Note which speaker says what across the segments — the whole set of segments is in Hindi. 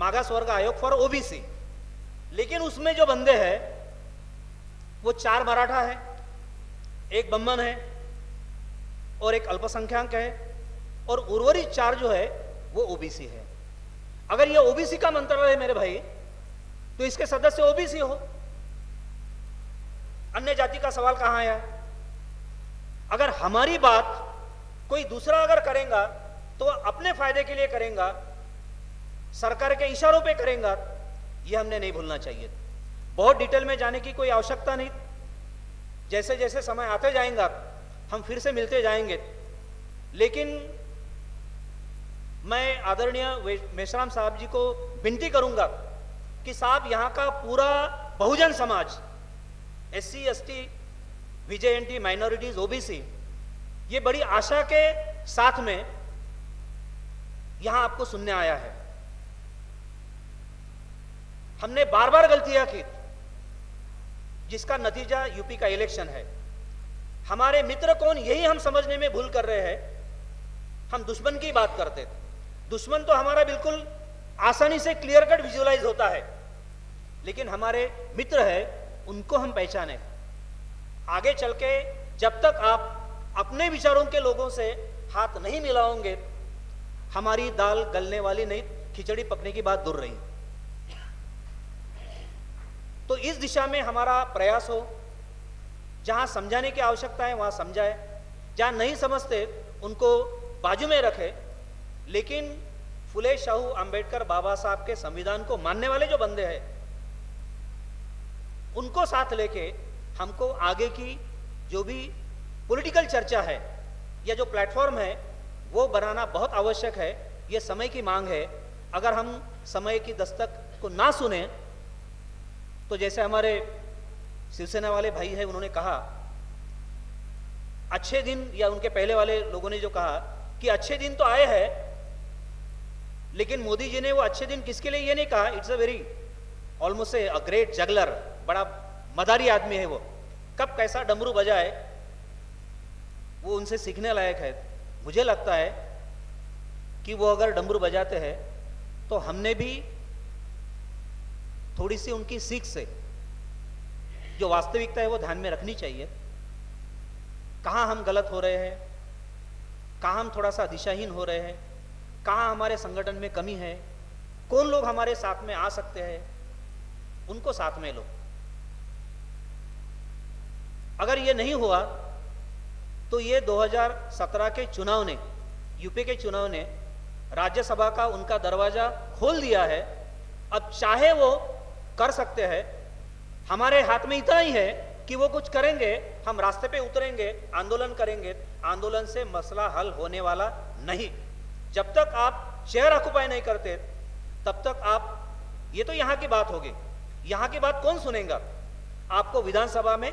Speaker 1: मागास वर्ग आयोग फॉर ओबीसी, लेकिन उसमें जो बंदे हैं वो 4 मराठा है, 1 बम्मन है और 1 अल्पसंख्यक है, और उर्वरित 4 जो है वो ओबीसी है। अगर ये ओबीसी का मंत्रालय है मेरे भाई, तो इसके सदस्य ओबीसी हो, अन्य जाति का सवाल कहां आया? अगर हमारी बात कोई दूसरा अगर करेगा तो अपने फायदे के लिए करेगा, सरकार के इशारों पे करेगा, ये हमने नहीं भूलना चाहिए। बहुत डिटेल में जाने की कोई आवश्यकता नहीं, जैसे जैसे समय आते जाएगा हम फिर से मिलते जाएंगे। लेकिन मैं आदरणीय मेश्राम साहब जी को विनती करूंगा कि साहब यहां का पूरा Bahujan Samaj, SC ST VJNT minorities OBC, ये बड़ी आशा के साथ में यहां आपको सुनने आया है। हमने बार बार गलतियां की जिसका नतीजा यूपी का इलेक्शन है। हमारे मित्र कौन यही हम समझने में भूल कर रहे हैं। हम दुश्मन की बात करते थे, दुश्मन तो हमारा बिल्कुल आसानी से क्लियर कट विजुअलाइज होता है, लेकिन हमारे मित्र है उनको हम पहचाने। आगे चल के जब तक आप अपने विचारों के लोगों से हाथ नहीं मिलाओगे, हमारी दाल गलने वाली नहीं, खिचड़ी पकने की बात दूर रही। तो इस दिशा में हमारा प्रयास हो, जहां समझाने की आवश्यकता है वहां समझाए, जहां नहीं समझते उनको बाजू में रखे। लेकिन फुले शाहू अंबेडकर बाबा साहब के संविधान को मानने वाले जो बंदे हैं उनको साथ लेके हमको आगे की जो भी पॉलिटिकल चर्चा है या जो प्लेटफॉर्म है वो बनाना बहुत आवश्यक है। ये समय की मांग है। अगर हम समय की दस्तक को ना सुने तो जैसे हमारे शिवसेना वाले भाई हैं उन्होंने कहा, अच्छे दिन, या उनके पहले वाले लोगों ने जो कहा कि अच्छे दिन तो आए हैं, लेकिन मोदी जी ने वो अच्छे दिन किसके लिए ये नहीं कहा। It's a very almost a great juggler, बड़ा मदारी आदमी है वो, कब कैसा डमरू बजाए वो उनसे सीखने लायक है। मुझे लगता है कि वो अगर डमरू बजाते हैं तो हमने भी थोड़ी सी उनकी सीख से जो वास्तविकता है वो ध्यान में रखनी चाहिए। कहां हम गलत हो रहे हैं, कहां हम थोड़ा सा दिशाहीन हो रहे हैं, कहां हमारे संगठन में कमी है, कौन लोग हमारे साथ में आ सकते हैं, उनको साथ में लो। अगर ये नहीं हुआ तो ये 2017 के चुनाव ने, यूपी के चुनाव ने राज्यसभा का उनका दरवाजा खोल दिया है। अब चाहे वो कर सकते हैं, हमारे हाथ में इतना ही है कि वो कुछ करेंगे, हम रास्ते पे उतरेंगे, आंदोलन करेंगे। आंदोलन से मसला हल होने वाला नहीं। जब तक आप चेयर ऑक्युपाई नहीं करते तब तक आप, ये तो यहां की बात होगी, यहां की बात कौन सुनेगा? आपको विधानसभा में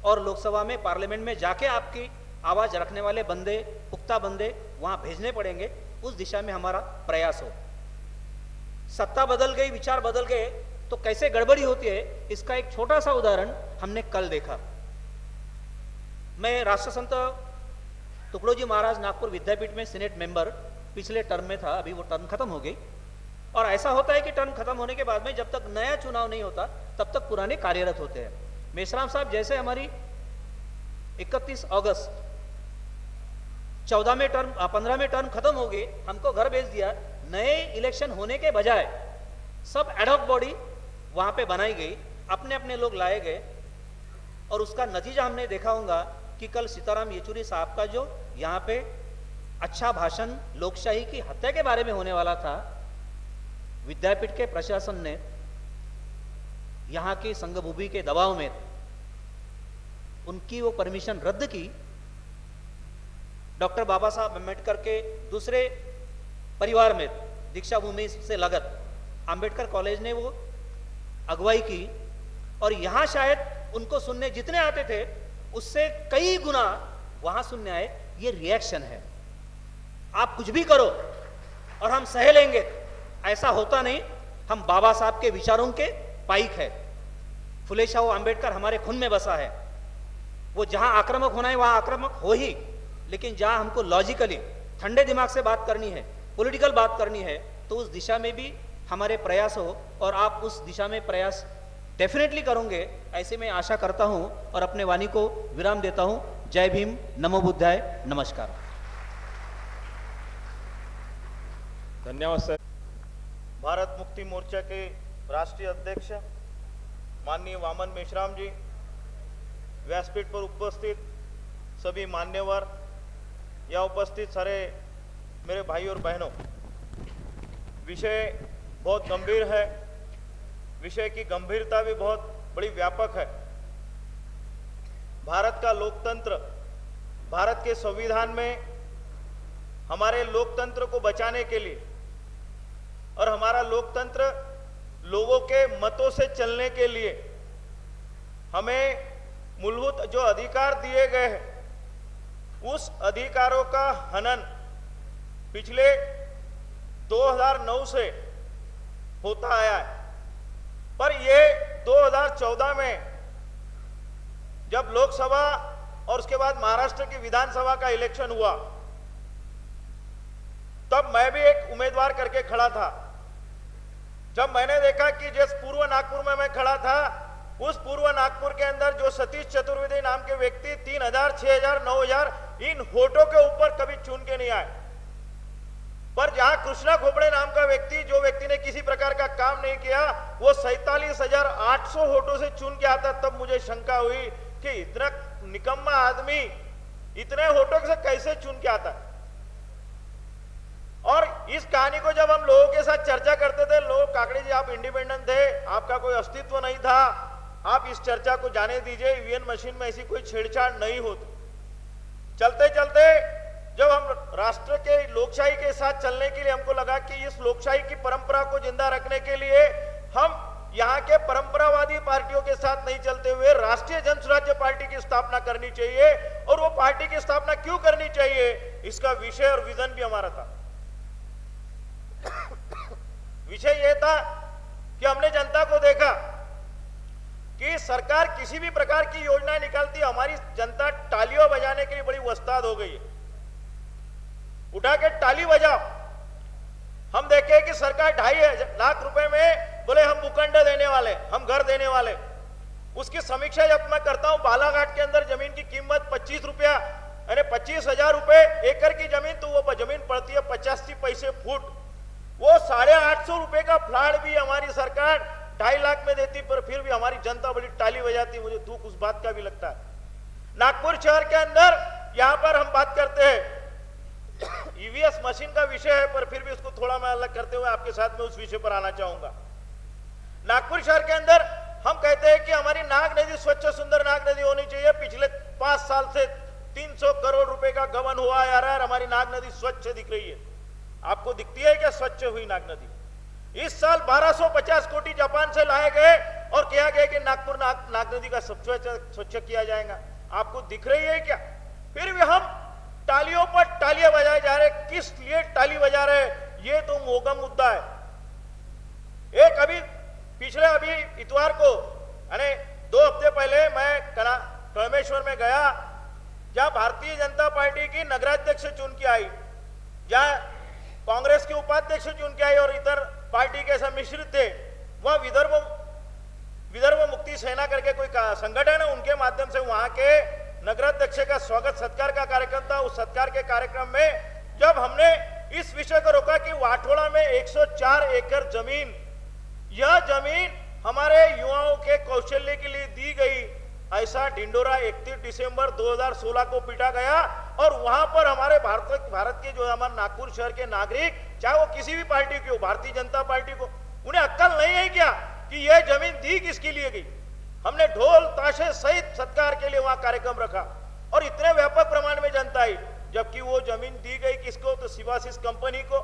Speaker 1: और लोकसभा में, पार्लियामेंट में जाके आपकी आवाज रखने वाले बंदे, पुख्ता बंदे वहां भेजने पड़ेंगे। उस दिशा में हमारा प्रयास हो। सत्ता बदल गई, विचार बदल गए तो कैसे गड़बड़ी होती है, इसका एक छोटा सा उदाहरण हमने कल देखा। मैं राष्ट्रसंत तुकडोजी महाराज नागपुर विद्यापीठ में सीनेट मेंबर पिछले टर्म में था, अभी वो टर्म खत्म हो गई। और ऐसा होता है कि टर्म खत्म होने के बाद में जब तक नया चुनाव नहीं होता तब तक पुराने कार्यरत होते हैं। मेश्राम साहब जैसे हमारी 31 अगस्त 14 में टर्म, 15 में टर्म खत्म हो गई, हमको घर भेज दिया। नए इलेक्शन होने के बजाय सब एडहॉक बॉडी वहां पे बनाई गई, अपने अपने लोग लाए गए, और उसका नतीजा हमने देखा होगा कि कल सीताराम येचुरी साहब का जो यहाँ पे अच्छा भाषण लोकशाही की हत्या के बारे में होने वाला था, विद्यापीठ के प्रशासन ने यहाँ की संघभूमि के दबाव में उनकी वो परमिशन रद्द की। डॉक्टर बाबा साहब अम्बेडकर के दूसरे परिवार में, दीक्षा भूमि से लगत अंबेडकर कॉलेज ने वो अगुवाई की, और यहां शायद उनको सुनने जितने आते थे उससे कई गुना वहां सुनने आए। ये रिएक्शन है। आप कुछ भी करो और हम सह लेंगे, ऐसा होता नहीं। हम बाबा साहब के विचारों के पाइक है। फुले शाहू अंबेडकर हमारे खून में बसा है। वो जहां आक्रामक होना है वहां आक्रामक हो ही, लेकिन जहां हमको लॉजिकली ठंडे दिमाग से बात करनी है, पॉलिटिकल बात करनी है, तो उस दिशा में भी हमारे प्रयास हो और आप उस दिशा में प्रयास डेफिनेटली करोगे, ऐसे मैं आशा करता हूं और अपने वाणी को विराम देता हूं। जय भीम, नमो बुद्धाय, नमस्कार।
Speaker 2: धन्यवाद सर। भारत मुक्ति मोर्चा के राष्ट्रीय अध्यक्ष माननीय वामन मेश्राम जी, व्यासपीठ पर उपस्थित सभी मान्यवर, या उपस्थित सारे मेरे भाई और बहनों, विषय बहुत गंभीर है, विषय की गंभीरता भी बहुत बड़ी व्यापक है। भारत का लोकतंत्र, भारत के संविधान में हमारे लोकतंत्र को बचाने के लिए और हमारा लोकतंत्र लोगों के मतों से चलने के लिए हमें मूलभूत जो अधिकार दिए गए हैं उस अधिकारों का हनन पिछले 2009 से होता आया है। पर ये 2014 में जब लोकसभा और उसके बाद महाराष्ट्र की विधानसभा का इलेक्शन हुआ, तब मैं भी एक उम्मीदवार करके खड़ा था। जब मैंने देखा कि जिस पूर्व नागपुर में मैं खड़ा था, उस पूर्व नागपुर के अंदर जो सतीश चतुर्वेदी नाम के व्यक्ति 3000, 6000, 9000 इन वोटों के ऊपर कभी चुन के नहीं आए, पर जहां कृष्णा खोपड़े नाम का व्यक्ति, जो व्यक्ति ने किसी प्रकार का काम नहीं किया, वो 47,800 वोटों से चुन के आता, तब मुझे शंका हुई कि इतना निकम्मा आदमी इतने वोटों से कैसे चुन के आता। और इस कहानी को जब हम लोगों के साथ चर्चा करते थे, लोग, काकड़े जी आप इंडिपेंडेंट थे, आपका कोई अस्तित्व नहीं था, आप इस चर्चा को जाने दीजिए, ईवीएम मशीन में ऐसी कोई छेड़छाड़ नहीं होती। चलते चलते जब हम राष्ट्र के लोकशाही के साथ चलने के लिए हमको लगा कि इस लोकशाही की परंपरा को जिंदा रखने के लिए हम यहाँ के परंपरावादी पार्टियों के साथ नहीं चलते हुए राष्ट्रीय जनसुराज्य पार्टी की स्थापना करनी चाहिए। और वो पार्टी की स्थापना क्यों करनी चाहिए, इसका विषय और विजन भी हमारा था। विषय यह था कि हमने जनता को देखा कि सरकार किसी भी प्रकार की योजना निकालती, हमारी जनता तालियां बजाने के लिए बड़ी उस्ताद हो गई है। उठा के ताली बजाओ। हम देखे कि सरकार 2.5 लाख रुपए में बोले हम भूखंड देने वाले, हम घर देने वाले। उसकी समीक्षा जब मैं करता हूं, बालाघाट के अंदर जमीन की कीमत 25 रुपया, यानी 25,000 रुपए एकड़ की जमीन, तो वो जमीन पड़ती है 85 पैसे फुट। वो 850 रुपए का फ्लैट भी हमारी सरकार 2.5 लाख में देती, पर फिर भी हमारी जनता बड़ी ताली बजाती। मुझे दुख उस बात का भी लगता है। नागपुर शहर के अंदर यहां पर हम बात करते हैं, ईवीएस मशीन का विषय है, पर फिर भी उसको थोड़ा मैं अलग करते हुए आपके साथ में उस विषय पर आना चाहूंगा। नागपुर शहर के अंदर हम कहते हैं कि हमारी नाग नदी स्वच्छ सुंदर नाग नदी होनी चाहिए। पिछले 5 साल से 300 करोड़ रुपए का गबन हुआ आ रहा है, हमारी नाग नदी स्वच्छ दिख रही है। आपको दिखती है क्या स्वच्छ हुई नाग नदी? इस साल 1250 कोटी जापान से लाए गए और कहा गया कि नागपुर नाग नदी का स्वच्छ किया जाएगा। आपको दिख रही है क्या? फिर भी हम तालियों पर तालियां बजाए जा रहे। किस लिए ताली बजा रहे? ये तो मोगा मुद्दा है। एक अभी इतवार को, यानी 2 हफ्ते पहले मैं कळमेश्वर में गया, जहां भारतीय जनता पार्टी की नगराध्यक्ष चुन के आई, जहां कांग्रेस के उपाध्यक्ष चुन के आई और इतर पार्टी के ऐसा मिश्रित थे। वह विदर्भ मुक्ति सेना करके कोई संगठन है, उनके माध्यम से वहां के नगराध्यक्ष का स्वागत सत्कार का कार्यक्रम था। उस सत्कार के कार्यक्रम में जब हमने इस विषय को रोका कि वाठोड़ा में 104 एकड़ जमीन, यह जमीन हमारे युवाओं के कौशल्य के लिए दी गई, ऐसा ढिंडोरा 31 दिसंबर 2016 को पीटा गया। और वहां पर हमारे भारत के जो हमारे नागपुर शहर के नागरिक, चाहे वो किसी भी पार्टी की हो, भारतीय जनता पार्टी को, उन्हें अक्ल नहीं है क्या कि यह जमीन दी किसके लिए गई? हमने ढोल ताशे सहित सत्कार के लिए वहां कार्यक्रम रखा और इतने व्यापक प्रमाण में जनता आई। जबकि वो जमीन दी गई किसको? तो सिवासिस कंपनी को,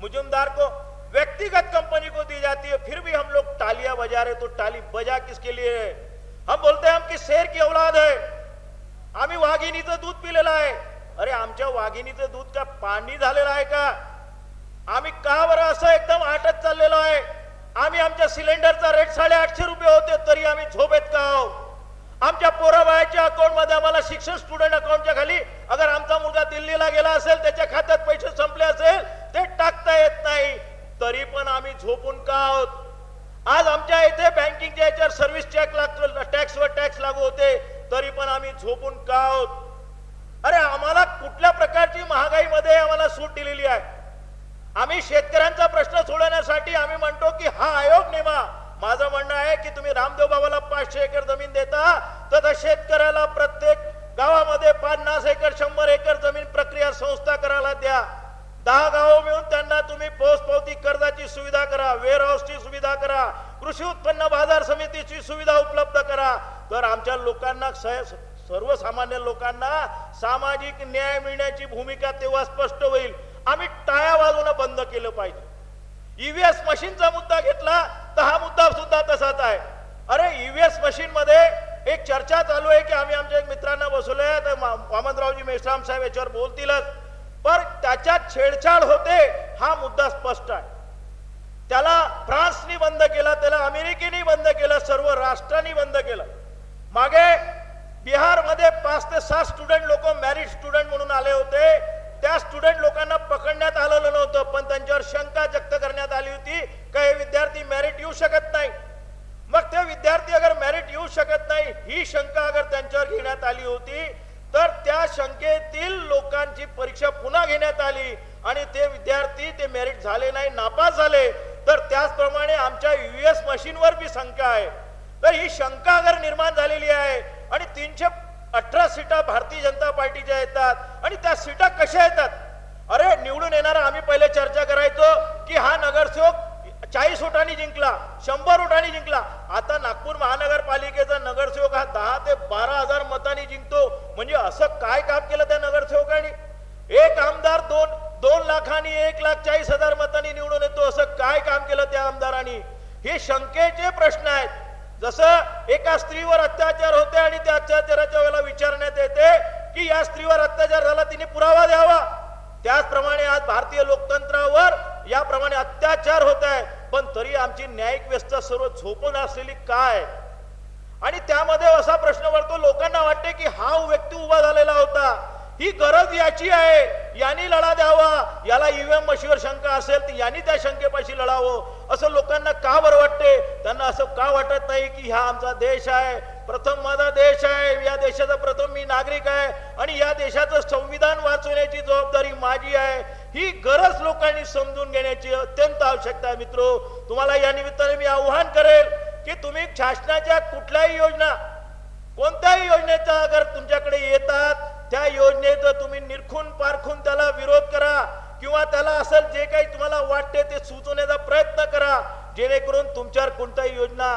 Speaker 2: मुजुमदार को, व्यक्तिगत कंपनी को दी जाती है। फिर भी हम लोग तालियां बजा रहे, तो ताली बजा किसके लिए है? हम बोलते हैं हम की शेर की औलाद है, आम्ही वाघिणीचं दूध पिलेलं आहे। अरे आमच्या वाघिणीचं दूध का पाणी झालेलं आहे का? आम्ही का बरं असं एकदम आटत चाललेलो आहे? आम्ही आमच्या सिलेंडरचा रेट 850 रुपये होते तरी आम्ही झोपेत का आहोत? आमच्या पोराबाळाच्या अकाउंट मध्ये आम्हाला शिक्षण स्टुडंट अकाउंटच्या खाली, अगर आमचा मुलगा दिल्लीला गेला असेल, त्याच्या खात्यात पैसे संपले असेल, ते टाकता येत नाही। तरी पण आम्ही झोपून का आहोत? आज आमच्या इथे बँकिंगच्या याच्यावर सर्व्हिस टॅक्सवर टॅक्स लागू होते, तरी पण आम्ही झोपून का आहोत? अरे आम्हाला कुठल्या प्रकारची महागाईमध्ये आम्हाला सूट दिलेली आहे? आम्ही शेतकऱ्यांचा प्रश्न सोडवण्यासाठी आम्ही म्हणतो की हा आयोग नेमा. माझं म्हणणं आहे की तुम्ही रामदेव बाबाला 500 एकर जमीन देता, तर शेतकऱ्याला प्रत्येक गावामध्ये 50 एकर 100 एकर जमीन प्रक्रिया संस्था करायला द्या. 10 गावं मिळून त्यांना तुम्ही पोचपावती कर्जाची सुविधा करा, वेअर हाऊसची सुविधा करा, कृषी उत्पन्न बाजार समितीची सुविधा उपलब्ध करा. तर आमच्या लोकांना, सर्वसामान्य लोकांना सामाजिक न्याय मिळण्याची भूमिका तेव्हा स्पष्ट होईल. आम्ही टाळ्या वाजवणं बंद केलं पाहिजे. ईव्हीएस मशीनचा मुद्दा घेतला तर हा मुद्दा सुद्धा तसाच आहे. अरे ईव्हीएस मशीन मध्ये एक चर्चा चालू आहे की आम्ही आमच्या मित्रांना बसवलंय, तर वामनरावजी मेश्राम साहेब याच्यावर बोलतीलच, पण त्याच्यात छेडछाड होते हा मुद्दा स्पष्ट आहे. त्याला फ्रान्सनी बंद केला, त्याला अमेरिकेने बंद केलं, सर्व राष्ट्रांनी बंद केलं. मागे बिहारमध्ये 5 ते 7 स्टुडंट लोक मॅरिट स्टुडंट म्हणून आले होते. त्या स्टुडंट लोकांना पकडण्यात आलेलं नव्हतं, पण त्यांच्यावर शंका व्यक्त करण्यात आली होती का हे विद्यार्थी मॅरिट येऊ शकत नाही. मग ते विद्यार्थी अगर मॅरिट येऊ शकत नाही ही शंका अगर त्यांच्यावर घेण्यात आली होती, तर त्या शंकेतील लोकांची परीक्षा पुन्हा घेण्यात आली आणि ते विद्यार्थी ते मेरिट झाले नाही, नापास झाले. तर त्याचप्रमाणे आमच्या यूएस मशीनवर बी शंका आहे. तर ही शंका अगर निर्माण झालेली आहे आणि 318 सीटा भारतीय जनता पार्टीच्या येतात आणि त्या सीटा कशा येतात? अरे निवडून येणारा आम्ही पहिले चर्चा करायचो की हा नगरसेवक 40 वोटांनी जिंकला, 100 वोटांनी जिंकला. आता नागपूर महानगरपालिकेचा नगरसेवक हा 10 ते 12,000 मतांनी जिंकतो. म्हणजे असं काय काम केलं त्या नगरसेवकांनी? एक आमदार 2 लाखांनी 1,40,000 मतांनी निवडून येतो, असं काय काम केलं त्या आमदारांनी? हे शंकेचे प्रश्न आहेत. जसं एका स्त्रीवर अत्याचार होते आणि त्या अत्याचाराच्या वेळेला विचारण्यात येते की या स्त्रीवर अत्याचार झाला, तिने पुरावा द्यावा. त्याचप्रमाणे आज भारतीय लोकतंत्रावर याप्रमाणे अत्याचार होत आहे, पण तरी आमची न्यायिक व्यवस्था सर्व झोपून असलेली काय? आणि त्यामध्ये असा प्रश्न पडतो, लोकांना वाटते की हा व्यक्ती उभा झालेला होता, ही गरज याची आहे, यांनी लढा द्यावा. याला ईव्हीएम मशीनवर शंका असेल तर यांनी त्या शंकेपाशी लढावं, असं लोकांना का बरं वाटते? त्यांना असं का वाटत नाही की हा आमचा देश आहे, प्रथम माझा देश आहे, या देशाचा प्रथम मी नागरिक आहे आणि या देशाचं संविधान वाचवण्याची जबाबदारी माझी आहे? ही गरज लोकांनी समजून घेण्याची अत्यंत आवश्यकता आहे. मित्रो, तुम्हाला या निमित्ताने मी आव्हान करेल की तुम्ही शासनाच्या कुठल्याही योजना, कोणत्याही योजनेचा अगर तुमच्याकडे येतात, त्या योजनेचं तुम्ही निरखून पारखून त्याला विरोध करा किंवा त्याला असेल जे काही तुम्हाला वाटते ते सुचवण्याचा प्रयत्न करा, जेणेकरून तुमच्यावर कोणत्याही योजना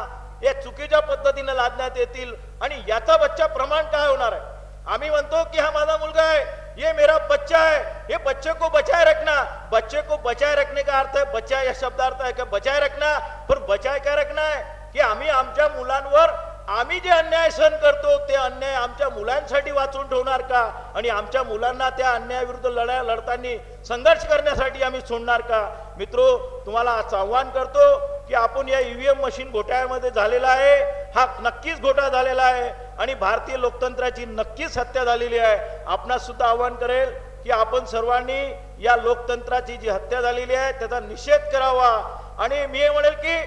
Speaker 2: या चुकीच्या पद्धतीने लादण्यात येतील. आणि याचा बच्चा प्रमाण काय होणार आहे? आम्ही म्हणतो की हा माझा मुलगा है, ये मेरा बच्चा है, ये बच्चे को बचाए रखना. बच्चे को बचाए रखने का अर्थ है, बच्चा या शब्दार्थ है कि बचाए रखना, पण बचाए काय रखना है की आम्ही आमच्या मुलांवर आम्ही जे अन्याय सहन करतो ते अन्याय आमच्या मुलांसाठी वाचून ठेवणार का? आणि आमच्या मुलांना त्या अन्यायाविरुद्ध लढताना संघर्ष करण्यासाठी आम्ही सोडणार का? मित्रो, तुम्हाला आज आव्हान करतो की आपण या ईव्हीएम मशीन घोटाळ्यामध्ये झालेला आहे, हा नक्कीच घोटाळा झालेला आहे आणि भारतीय लोकतंत्राची नक्कीच हत्या झालेली आहे. आपणास सुद्धा आव्हान करेल की आपण सर्वांनी या लोकतंत्राची जी हत्या झालेली आहे त्याचा निषेध करावा. आणि मी म्हणेल की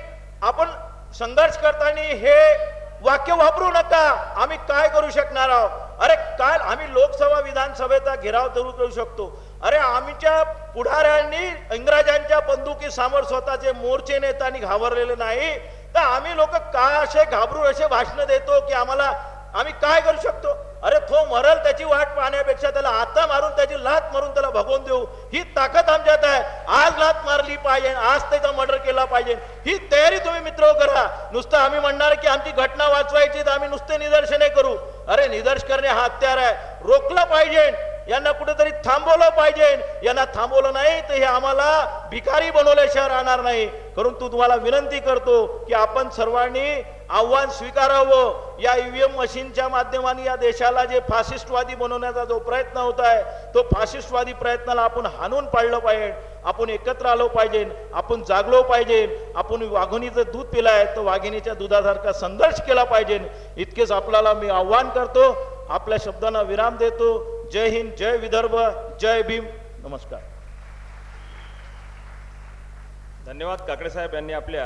Speaker 2: आपण संघर्ष करताना हे वाक्य वापरू नका, आम्ही काय करू शकणार आहोत. अरे काल आम्ही लोकसभा विधानसभेचा घेराव सुरू करू शकतो. अरे आमच्या पुढाऱ्यांनी इंग्रजांच्या बंदुकी समोर स्वतःचे मोर्चे नेतानी घाबरलेले नाही, तर आम्ही लोक का असे घाबरून असे भाषण देतो की आम्ही काय करू शकतो? अरे तो मरल त्याची वाट पाहण्यापेक्षा त्याला आता मारून त्याची लात मारून त्याला भगवून देऊ, ही ताकद आमच्यात आहे. आज लात मारली पाहिजे, आज त्याचा मर्डर केला पाहिजे, ही तयारी तुम्ही मित्र करा. नुसतं आम्ही म्हणणार की आमची घटना वाचवायची तर आम्ही नुसते निदर्शने करू. अरे निदर्श करणे हा हत्यार आहे, रोखलं पाहिजे, यांना कुठेतरी थांबवलं पाहिजे. यांना थांबवलं नाही तर हे आम्हाला भिकारी बनवल्याशिवाय राहणार नाही. परंतु तुम्हाला विनंती करतो की आपण सर्वांनी आव्हान स्वीकारावं. या ईव्हीएम मशीनच्या माध्यमाने या देशाला जे फासिस्टवादी बनवण्याचा जो प्रयत्न होत आहे तो फासिस्टवादी प्रयत्नाला आपण हाणून पाडलं पाहिजे. आपण एकत्र आलो पाहिजे, आपण जागलो पाहिजे. आपण वाघिणीचं दूध पिलं आहे तर वाघिणीच्या दुधासारखा संघर्ष केला पाहिजे. इतकेच आपल्याला मी आव्हान करतो. आपल्या शब्दांना विराम देतो. जय हिंद, जय विदर्भ, जय भीम, नमस्कार. धन्यवाद. काकडे साहेब यांनी आपल्या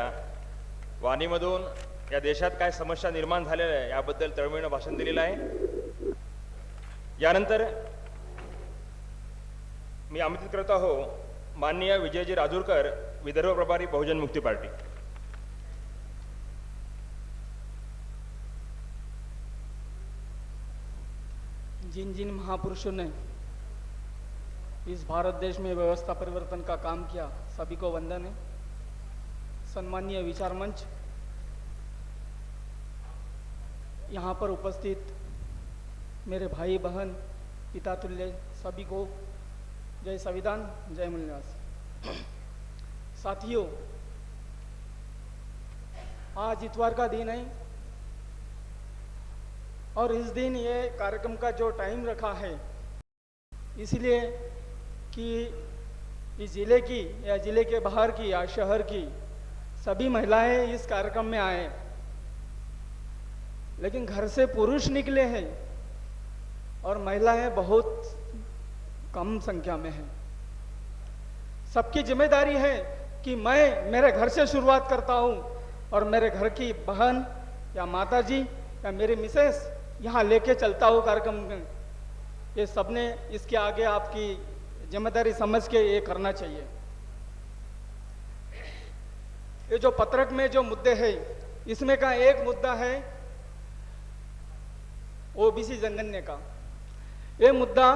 Speaker 2: वाणीमधून या देशात काय समस्या निर्माण झालेल्या आहे याबद्दल तळमळीनं भाषण दिलेलं आहे. यानंतर मी आमंत्रित करत आहो माननीय विजयजी राजूरकर, विदर्भ प्रभारी बहुजन मुक्ती पार्टी.
Speaker 3: जिन जिन महापुरुषों ने इस भारत देश में व्यवस्था परिवर्तन का काम किया, सभी को वंदन है. सम्मानीय विचार मंच, यहाँ पर उपस्थित मेरे भाई बहन, पिता तुल्य सभी को जय संविधान, जय मूल निवास. साथियों, आज इतवार का दिन है और इस दिन ये कार्यक्रम का जो टाइम रखा है इसलिए कि इस जिले की या जिले के बाहर की या शहर की सभी महिलाएं इस कार्यक्रम में आए, लेकिन घर से पुरुष निकले हैं और महिलाएं बहुत कम संख्या में हैं. सबकी जिम्मेदारी है कि मैं मेरे घर से शुरुआत करता हूं और मेरे घर की बहन या माता जी या मेरी मिसेस यहाँ लेके चलता हूँ कार्यक्रम में. ये सबने इसके आगे आपकी जिम्मेदारी समझ के ये करना चाहिए. ये जो पत्रक में जो मुद्दे हैं, इसमें का एक मुद्दा है ओबीसी जनगणना का. ये मुद्दा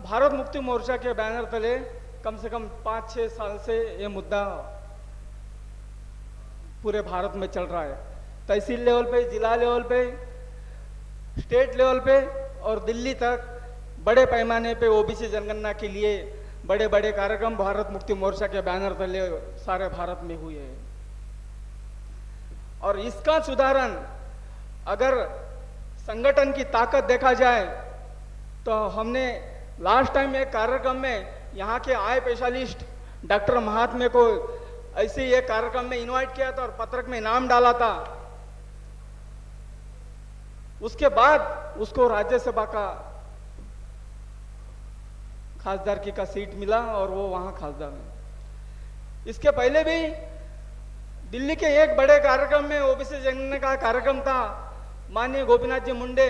Speaker 3: भारत मुक्ति मोर्चा के बैनर तले कम से कम 5-6 साल से ये मुद्दा पूरे भारत में चल रहा है. तहसील लेवल पे, जिला लेवल पे, स्टेट लेवल पे और दिल्ली तक बड़े पैमाने पे ओबीसी जनगणना के लिए बड़े बड़े कार्यक्रम भारत मुक्ति मोर्चा के बैनर तले सारे भारत में हुए हैं. और इसका सुधारण अगर संगठन की ताकत देखा जाए तो हमने लास्ट टाइम एक कार्यक्रम में यहाँ के आय स्पेशलिस्ट डॉक्टर महात्मे को ऐसे एक कार्यक्रम में इनवाइट किया था और पत्रक में नाम डाला था. उसके बाद उसको राज्यसभा का खासदारकी का सीट मिला और वो वहां खासदार है. इसके पहले भी दिल्ली के एक बड़े कार्यक्रम में ओबीसी जनगणना का कार्यक्रम था. माननीय गोपीनाथ जी मुंडे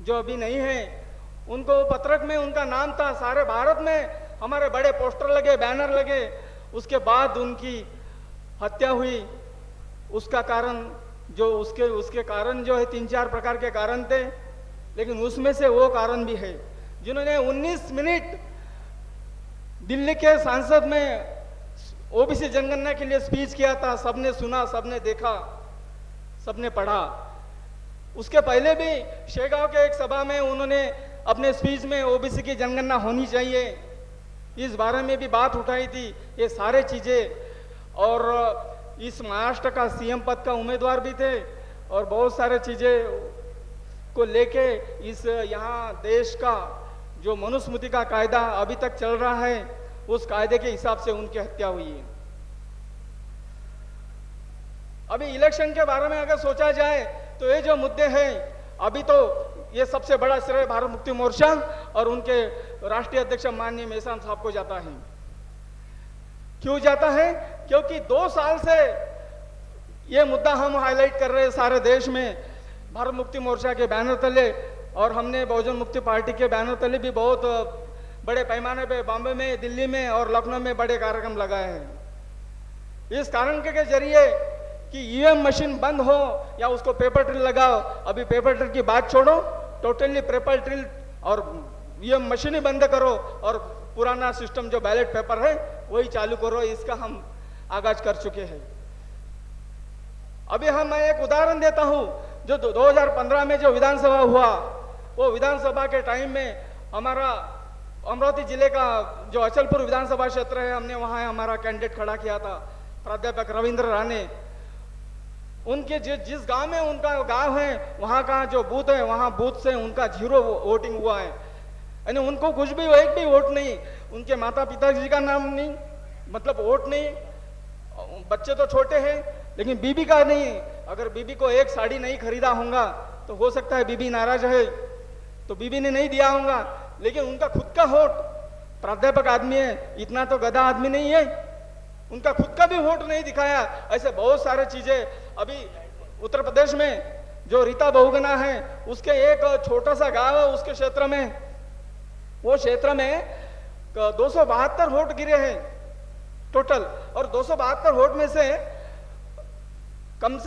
Speaker 3: जो अभी नहीं है, उनको पत्रक में उनका नाम था. सारे भारत में हमारे बड़े पोस्टर लगे, बैनर लगे. उसके बाद उनकी हत्या हुई. उसका कारण जो उसके कारण जो है 3-4 प्रकार के कारण थे, लेकिन उसमें से वो कारण भी है जिन्होंने 19 मिनट दिल्ली के सांसद में ओबीसी जनगणना के लिए स्पीच किया था. सबने सुना, सबने देखा, सबने पढ़ा. उसके पहले भी शेगांव के एक सभा में उन्होंने अपने स्पीच में ओबीसी की जनगणना होनी चाहिए, इस बारे में भी बात उठाई थी. ये सारे चीजें और इस महाराष्ट्र का सीएम पद का उम्मीदवार भी थे और बहुत सारे चीजें को लेके इस यहाँ देश का जो मनुस्मृति का कायदा अभी तक चल रहा है, उस कायदे के हिसाब से उनकी हत्या हुई है. अभी इलेक्शन के बारे में अगर सोचा जाए तो ये जो मुद्दे हैं, अभी तो ये सबसे बड़ा श्रेय भारत मुक्ति मोर्चा और उनके राष्ट्रीय अध्यक्ष माननीय मेहसान साहब को जाता है. क्यों जाता है? क्योंकि 2 साल से ये मुद्दा हम हाईलाइट कर रहे हैं सारे देश में भारत मुक्ति मोर्चा के बैनर तले, और हमने बहुजन मुक्ति पार्टी के बैनर तले भी बहुत बड़े पैमाने पे बॉम्बे में, दिल्ली में और लखनऊ में बड़े कार्यक्रम लगाए हैं. इस कारण के जरिए कि ईवीएम मशीन बंद हो या उसको पेपर ट्रिल लगाओ. अभी पेपर ट्रिल की बात छोड़ो, टोटली पेपर ट्रिल और ईवीएम मशीन ही बंद करो और पुराना सिस्टम जो बैलेट पेपर है वही चालू करो. इसका हम आगाज कर चुके हैं. अभी मैं एक उदाहरण देता हूं. जो 2015 में जो विधानसभा हुआ, वो विधानसभा के टाइम में हमारा अमरावती जिले का जो अचलपुर विधानसभा क्षेत्र है, हमने वहां हमारा कैंडिडेट खड़ा किया था प्राध्यापक रविंद्र राणे. उनके जिस गांव में उनका गांव है, वहां का जो बूथ है, वहां बूथ से उनका 0 वोटिंग हुआ है. यानी उनको कुछ भी, एक भी वोट नहीं, उनके माता पिताजी का नाम नहीं, मतलब वोट नहीं. बच्चे तो छोटे हैं लेकिन बीबी का नहीं. अगर बीबी को एक साड़ी नहीं खरीदा होगा तो हो सकता है बीबी नाराज है, तो बीबी ने नहीं दिया होगा. लेकिन उनका खुद का वोट, प्राध्यापक आदमी है, इतना तो गधा आदमी नहीं है. उनका खुद का भी वोट नहीं दिखाया। ऐसे बहुत सारे चीजें अभी उत्तर प्रदेश में जो रीता बहुगुणा है, उसके एक छोटा सा गांव है, उसके क्षेत्र में, वो क्षेत्र में 272 वोट गिरे हैं टोटल, और 272 वोट में से कम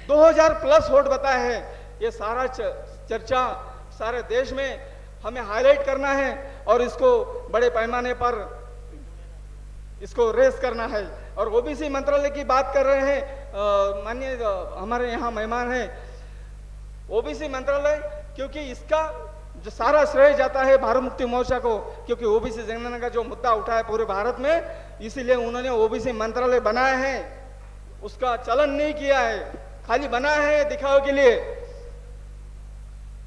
Speaker 3: 2000 प्लस वोट बताए हैं। ये सारा चर्चा सारे देश में हमें हाईलाइट करना है और इसको बड़े पैमाने पर इसको रेस करना है। और ओबीसी मंत्रालय की बात कर रहे हैं माननीय हमारे यहाँ मेहमान हैं, ओबीसी मंत्रालय, क्योंकि इसका जो सारा श्रेय जाता है भारत मुक्ति मोर्चा को, क्योंकि ओबीसी जनगणना का जो मुद्दा उठा है पूरे भारत में, इसीलिए उन्होंने ओबीसी मंत्रालय बनाया है। उसका चलन नहीं किया है, खाली बनाया है दिखावे के लिए।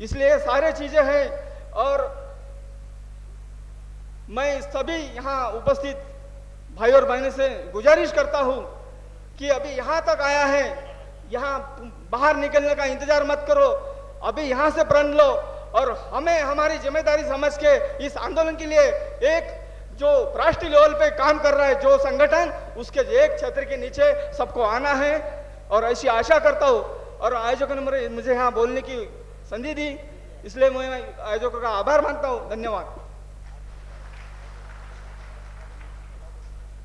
Speaker 3: इसलिए सारे चीजें हैं। और मैं सभी यहाँ उपस्थित भाई और बहनों से गुजारिश करता हूं कि अभी यहां तक आया है, यहां बाहर निकलने का इंतजार मत करो, अभी यहां से प्रण लो और हमें हमारी जिम्मेदारी समझ के इस आंदोलन के लिए एक जो राष्ट्रीय लेवल पे काम कर रहा है जो संगठन, उसके एक छत्र के नीचे सबको आना है। और ऐसी आशा करता हूं, और आयोजकों ने मुझे यहाँ बोलने की संधि दी, इसलिए मैं आयोजकों का आभार मानता हूं। धन्यवाद।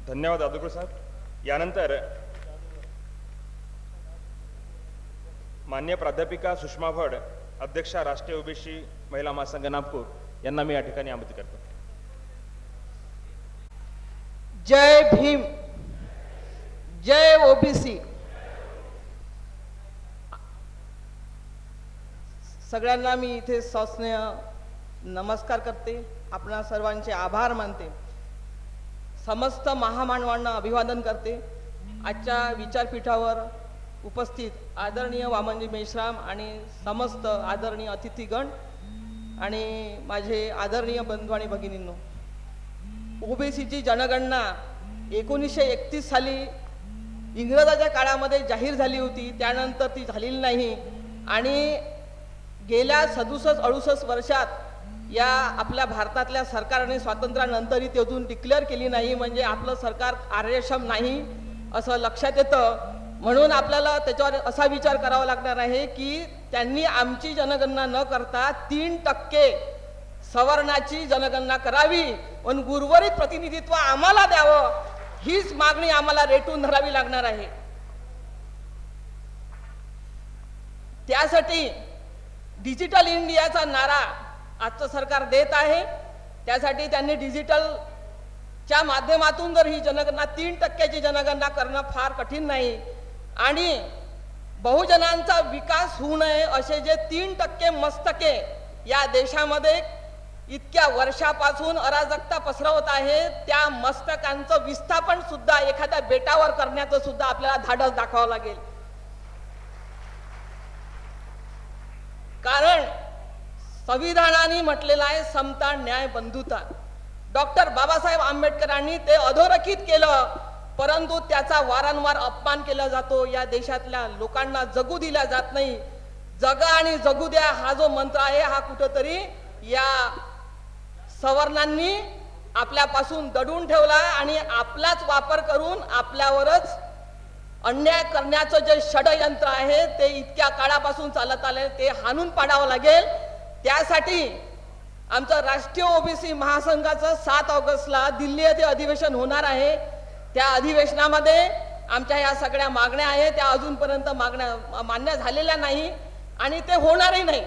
Speaker 2: धन्यवाद दादूकर साहेब. यानंतर मान्य प्राध्यापिका सुषमा भड, अध्यक्षा राष्ट्रीय ओबीसी महिला महासंघ नागपूर, यांना मी या ठिकाणी आमंत्रित करतो.
Speaker 4: जय भीम, जय ओबीसी. सगळ्यांना मी इथे सस्नेह नमस्कार करते, आपणा सर्वांचे आभार मानते, समस्त महामानवांना अभिवादन करते. आजच्या विचारपीठावर उपस्थित आदरणीय वामनजी मेश्राम आणि समस्त आदरणीय अतिथीगण आणि माझे आदरणीय बंधू आणि भगिनींनो, ओबीसीची जनगणना 1931 साली इंग्रजाच्या काळामध्ये जाहीर झाली होती, त्यानंतर ती झालेली नाही आणि गेल्या 67-68 वर्षात या आपल्या भारतातल्या सरकारने स्वातंत्र्यानंतरही त्यातून डिक्लेअर केली नाही, म्हणजे आपलं सरकार कार्यक्षम नाही असं लक्षात येतं. म्हणून आपल्याला त्याच्यावर असा विचार करावा लागणार आहे की त्यांनी आमची जनगणना न करता 3% सवर्णाची जनगणना करावी पण उर्वरित प्रतिनिधित्व आम्हाला द्यावं, हीच मागणी आम्हाला रेटून धरावी लागणार आहे. त्यासाठी डिजिटल इंडियाचा नारा आजचं सरकार देत आहे. त्यासाठी त्यांनी डिजिटलच्या माध्यमातून जर ही जनगणना 3% जनगणना करणं फार कठीण नाही आणि बहुजनांचा विकास होऊ नये असे जे 3% मस्तके या देशामध्ये इतक्या वर्षापासून अराजकता पसरवत आहे, त्या मस्तकांचं विस्थापन सुद्धा एखाद्या बेटावर करण्याचं सुद्धा आपल्याला धाडस दाखवावं लागेल. कारण संविधानाने म्हटलेलं आहे समता, न्याय, बंधुता. डॉक्टर बाबासाहेब आंबेडकरांनी ते अधोरेखित केलं, परंतु त्याचा वारंवार अपमान केला जातो. या देशातल्या लोकांना जगू दिला जात नाही. जगा आणि जगू द्या हा जो मंत्र आहे हा कुठेतरी या सवर्णांनी आपल्यापासून दडून ठेवला आणि आपलाच वापर करून आपल्यावरच अन्याय करण्याचं जे षडयंत्र आहे ते इतक्या काळापासून चालत आले, ते हाणून पाडावं लागेल. त्यासाठी आमचं राष्ट्रीय ओबीसी महासंघाचं 7 ऑगस्टला दिल्ली येथे अधिवेशन होणार आहे. त्या अधिवेशनामध्ये आमच्या या सगळ्या मागण्या आहेत, त्या अजूनपर्यंत मागण्या मान्य झालेल्या नाही आणि ते होणारही नाही.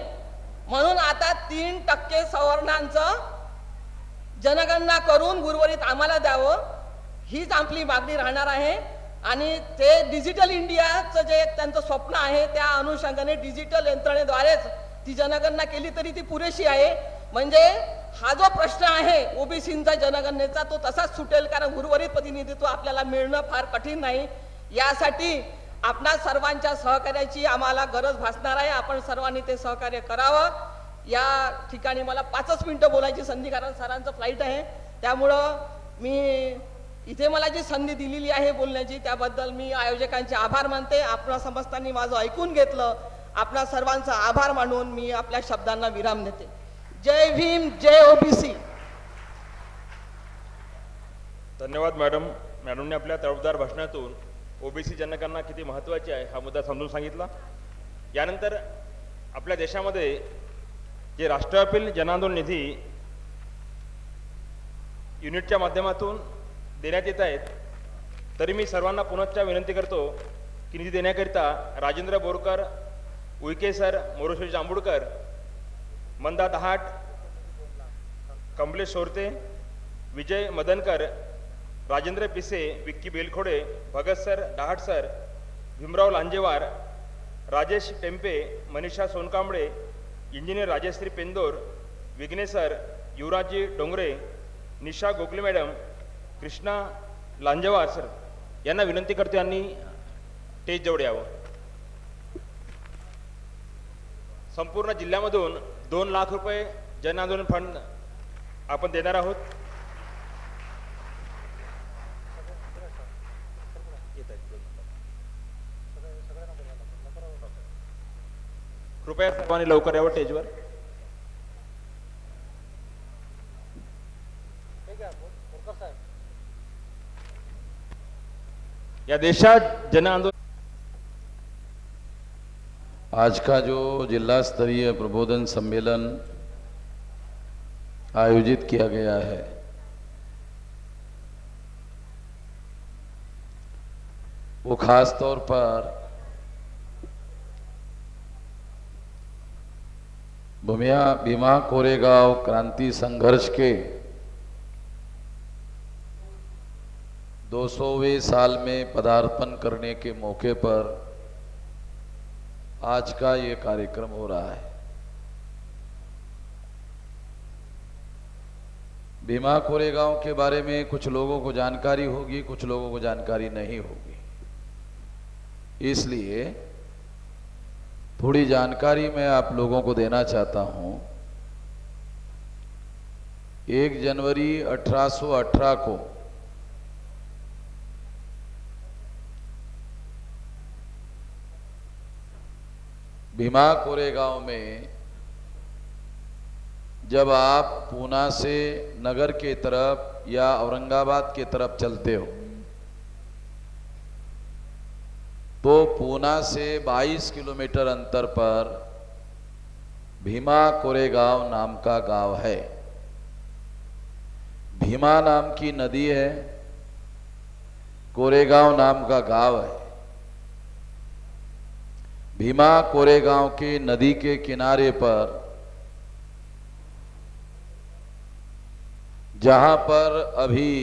Speaker 4: म्हणून आता 3% सवर्णांचं जनगणना करून उर्वरित आम्हाला द्यावं, हीच आपली मागणी राहणार आहे. आणि ते डिजिटल इंडियाचं जे त्यांचं स्वप्न आहे त्या अनुषंगाने डिजिटल यंत्रणेद्वारेच ती जनगणना केली तरी ती पुरेशी आहे. म्हणजे हा जो प्रश्न आहे ओबीसींचा जनगणनेचा तो तसाच सुटेल, कारण उर्वरित प्रतिनिधित्व आपल्याला मिळणं फार कठीण नाही. यासाठी आपणा सर्वांच्या सहकार्याची आम्हाला गरज भासणार आहे. आपण सर्वांनी ते सहकार्य करावं. या ठिकाणी मला 5 मिनिटं बोलायची संधी, कारण सरांचं फ्लाईट आहे, त्यामुळं मी इथे मला जी संधी दिलेली आहे बोलण्याची त्याबद्दल मी आयोजकांचे आभार मानते. आपणा समस्तांनी माझं ऐकून घेतलं, आपणा सर्वांचा आभार मानून मी आपल्या शब्दांना विराम देते. जय भीम, जय ओबीसी.
Speaker 5: धन्यवाद मॅडम. मॅडमने आपल्या तडफदार भाषणातून ओबीसी जनगणना किती महत्त्वाची आहे हा मुद्दा समजून सांगितला. यानंतर आपल्या देशामध्ये जे राष्ट्रीय जनआंदोलन निधी युनिटच्या माध्यमातून देण्यात येत आहेत, तरी मी सर्वांना पुनश्च विनंती करतो की निधी देण्याकरिता Rajendra Borkar, Uike sir, Moreshwar Jambhulkar, Manda Dahat, Kamlesh Sorte, Vijay Madankar, Rajendra Pise, Vicky Belkhode, Bhagat sir, Dahat sir, Bhimrao Lanjewar, Rajesh Tempe, Manisha Sonkamble, engineer Rajshri Pendor, Vighne sir, Yuvraji Dongre, Nisha Gokhale madam, Krishna Lanjewar sir यांना विनंती करतो यांनी स्टेज जवळ यावं. संपूर्ण जिल्ह्यामधून 2 लाख रुपये जन आंदोलन फंड आपण देणार आहोत. कृपया सर्वांनी लवकर यावं स्टेजवर. या देशात जन आंदोलन
Speaker 6: आज का जो जिला स्तरीय प्रबोधन सम्मेलन आयोजित किया गया है, वो खास तौर पर भीमा कोरेगांव क्रांति संघर्ष के 200वें साल में पदार्पण करने के मौके पर आज का ये कार्यक्रम हो रहा है। भीमा कोरेगांव के बारे में कुछ लोगों को जानकारी होगी, कुछ लोगों को जानकारी नहीं होगी, इसलिए थोड़ी जानकारी मैं आप लोगों को देना चाहता हूं। 1 जनवरी 1818 को भीमा कोरेगांव में जब आप पूना से नगर के तरफ या औरंगाबाद के तरफ चलते हो तो पूना से 22 किलोमीटर अंतर पर भीमा कोरेगांव नाम का गांव है। भीमा नाम की नदी है, कोरेगांव नाम का गांव है। भीमा कोरेगांव के नदी के किनारे पर जहां पर अभी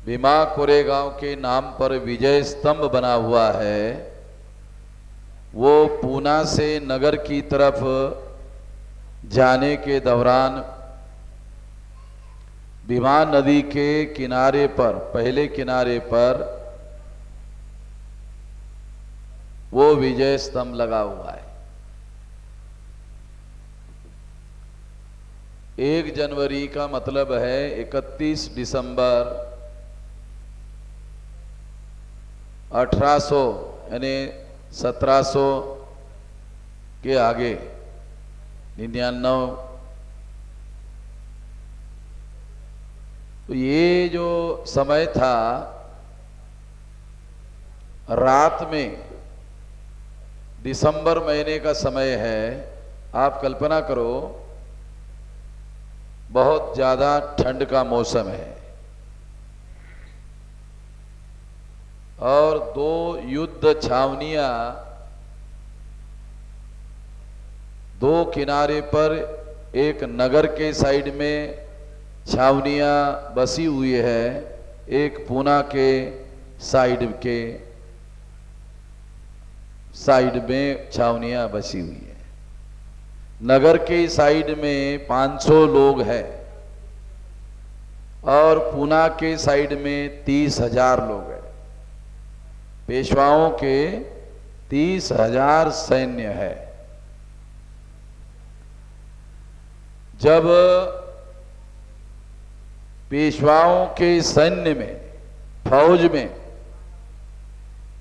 Speaker 6: भीमा कोरेगांव के नाम पर विजय स्तंभ बना हुआ है, वो पूना से नगर की तरफ जाने के दौरान भीमा नदी के किनारे पर, पहले किनारे पर वो विजय स्तंभ लगा हुआ है। 1 जनवरी का मतलब है 31 दिसंबर 1800 यानी 1700 के आगे 99। तो ये जो समय था, रात में दिसंबर महीने का समय है। आप कल्पना करो, बहुत ज्यादा ठंड का मौसम है और 2 युद्ध छावनियां 2 किनारे पर, एक नगर के साइड में छावनियां बसी हुई है, एक पूना के साइड में छावनियां बसी हुई है। नगर के साइड में 500 लोग हैं और पूना के साइड में 30,000 लोग हैं। पेशवाओं के 30,000 सैन्य है। जब पेशवाओं के सैन्य में, फौज में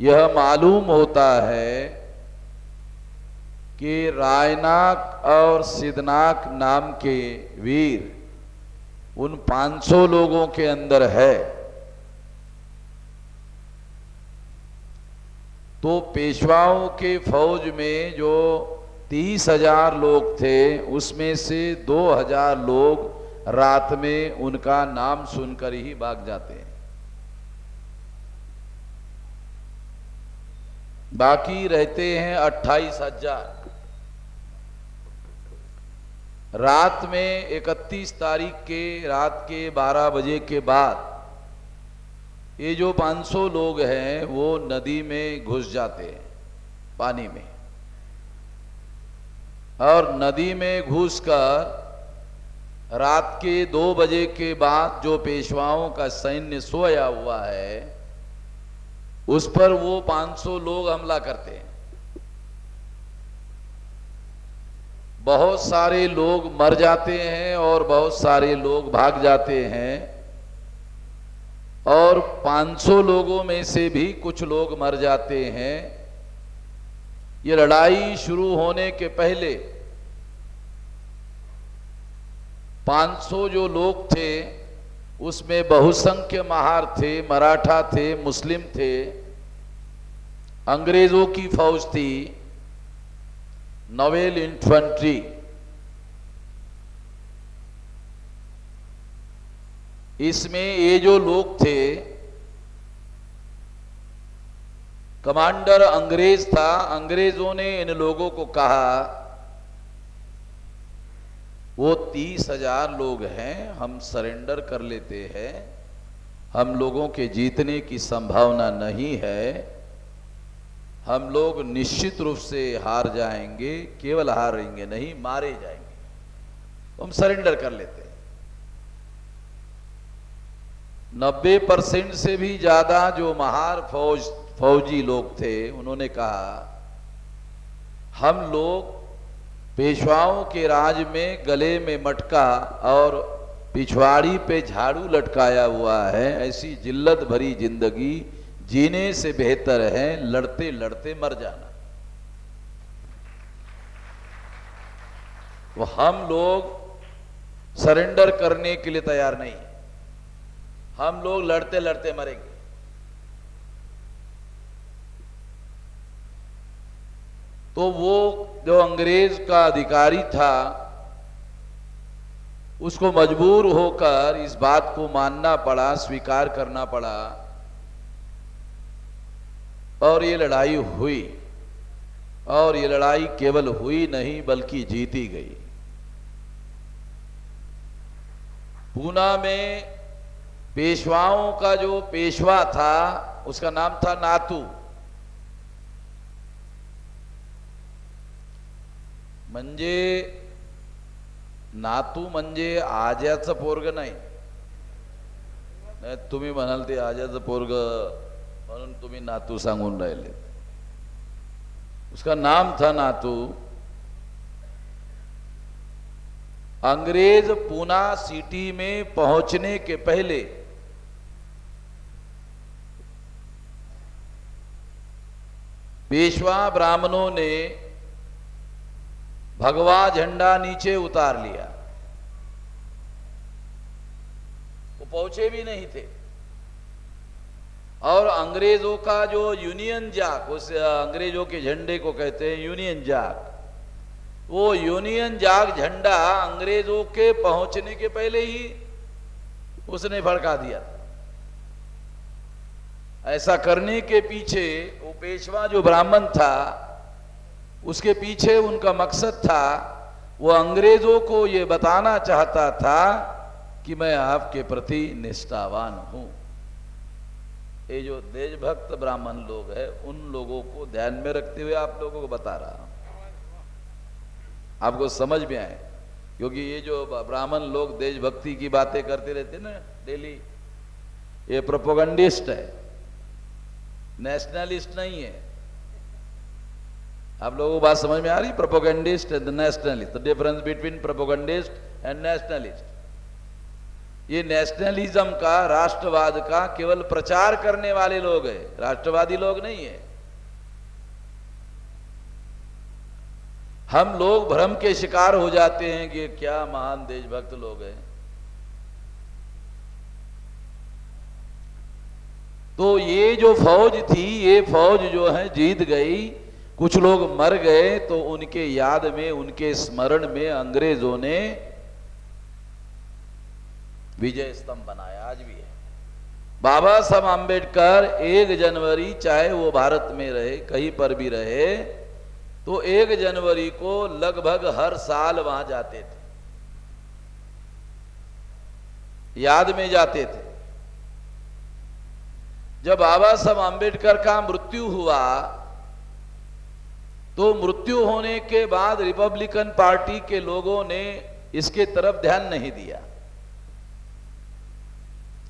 Speaker 6: यह मालूम होता है कि रायनाक और सिद्धनाक नाम के वीर उन 500 लोगों के अंदर है, तो पेशवाओं के फौज में जो 30,000 लोग थे उसमें से 2,000 लोग रात में उनका नाम सुनकर ही भाग जाते हैं, बाकी रहते हैं 28,000। रात में 31 तारीख के रात के 12 बजे के बाद ये जो 500 लोग हैं वो नदी में घुस जाते हैं, पानी में, और नदी में घुसकर रात के 2 बजे के बाद जो पेशवाओं का सैन्य सोया हुआ है उस पर वो 500 लोग हमला करते हैं। बहुत सारे लोग मर जाते हैं और बहुत सारे लोग भाग जाते हैं, और 500 लोगों में से भी कुछ लोग मर जाते हैं। ये लड़ाई शुरू होने के पहले 500 जो लोग थे उसमें बहुसंख्य महार थे, मराठा थे, मुस्लिम थे, अंग्रेजों की फौज थी, नवेल इन्फेंट्री। इसमें ये जो लोग थे, कमांडर अंग्रेज था। अंग्रेजों ने इन लोगों को कहा वो 30,000 लोग हैं, हम सरेंडर कर लेते हैं, हम लोगों के जीतने की संभावना नहीं है, हम लोग निश्चित रूप से हार जाएंगे, केवल हारेंगे नहीं मारे जाएंगे, तो हम सरेंडर कर लेते हैं। 90% से भी ज्यादा जो महार फौजी लोग थे उन्होंने कहा हम लोग पेशवाओं के राज में गले में मटका और पिछवाड़ी पे झाड़ू लटकाया हुआ है, ऐसी जिल्लत भरी जिंदगी जीने से बेहतर है लड़ते लड़ते मर जाना। वो हम लोग सरेंडर करने के लिए तैयार नहीं, हम लोग लड़ते लड़ते मरेंगे। तो वो जो अंग्रेज का अधिकारी था उसको मजबूर होकर इस बात को मानना पड़ा, स्वीकार करना पड़ा, और ये लड़ाई हुई। और ये लड़ाई केवल हुई नहीं बल्कि जीती गई। पूना में पेशवाओं का जो पेशवा था उसका नाम था नातू। म्हणजे नातू म्हणजे आज्याचं पोरग नाही, तुम्ही म्हणाल ते आज्याचं पोरग म्हणून तुम्ही नातू सांगून राहिले। उसका नाम था नातू। अंग्रेज पूना सिटी में पहुंचने के पहले पेशवा ब्राह्मणों ने भगवा झंडा नीचे उतार लिया। वो पहुंचे भी नहीं थे, और अंग्रेजों का जो यूनियन जैक, उस अंग्रेजों के झंडे को कहते हैं यूनियन जैक, वो यूनियन जैक झंडा अंग्रेजों के पहुंचने के पहले ही उसने भड़का दिया। ऐसा करने के पीछे वो पेशवा जो ब्राह्मण था उसके पीछे उनका मकसद था, वो अंग्रेजों को ये बताना चाहता था कि मैं आपके प्रति निष्ठावान हूं। ये जो देशभक्त ब्राह्मण लोग हैं उन लोगों को ध्यान में रखते हुए आप लोगों को बता रहा हूं, आपको समझ में आए। क्योंकि ये जो ब्राह्मण लोग देशभक्ति की बातें करते रहते ना डेली, ये प्रोपोगंडिस्ट है, नेशनलिस्ट नहीं है। आप लोगों को बात समझ में आ रही? Propagandist and nationalist, the difference between propagandist and nationalist. ये नेशनलिज्म का, राष्ट्रवाद का केवल प्रचार करने वाले लोग हैं, राष्ट्रवादी लोग नहीं है। हम लोग भ्रम के शिकार हो जाते हैं कि क्या महान देशभक्त लोग हैं। तो ये जो फौज थी, ये फौज जो है जीत गई, कुछ लोग मर गए, तो उनके याद में, उनके स्मरण में अंग्रेजों ने विजय स्तंभ बनाया, आज भी है। बाबा साहब आम्बेडकर 1 जनवरी, चाहे वो भारत में रहे, कहीं पर भी रहे, तो 1 जनवरी को लगभग हर साल वहां जाते थे, याद में जाते थे। जब बाबा साहब आम्बेडकर का मृत्यु हुआ, तो मृत्यु होने के बाद रिपब्लिकन पार्टी के लोगों ने इसके तरफ ध्यान नहीं दिया।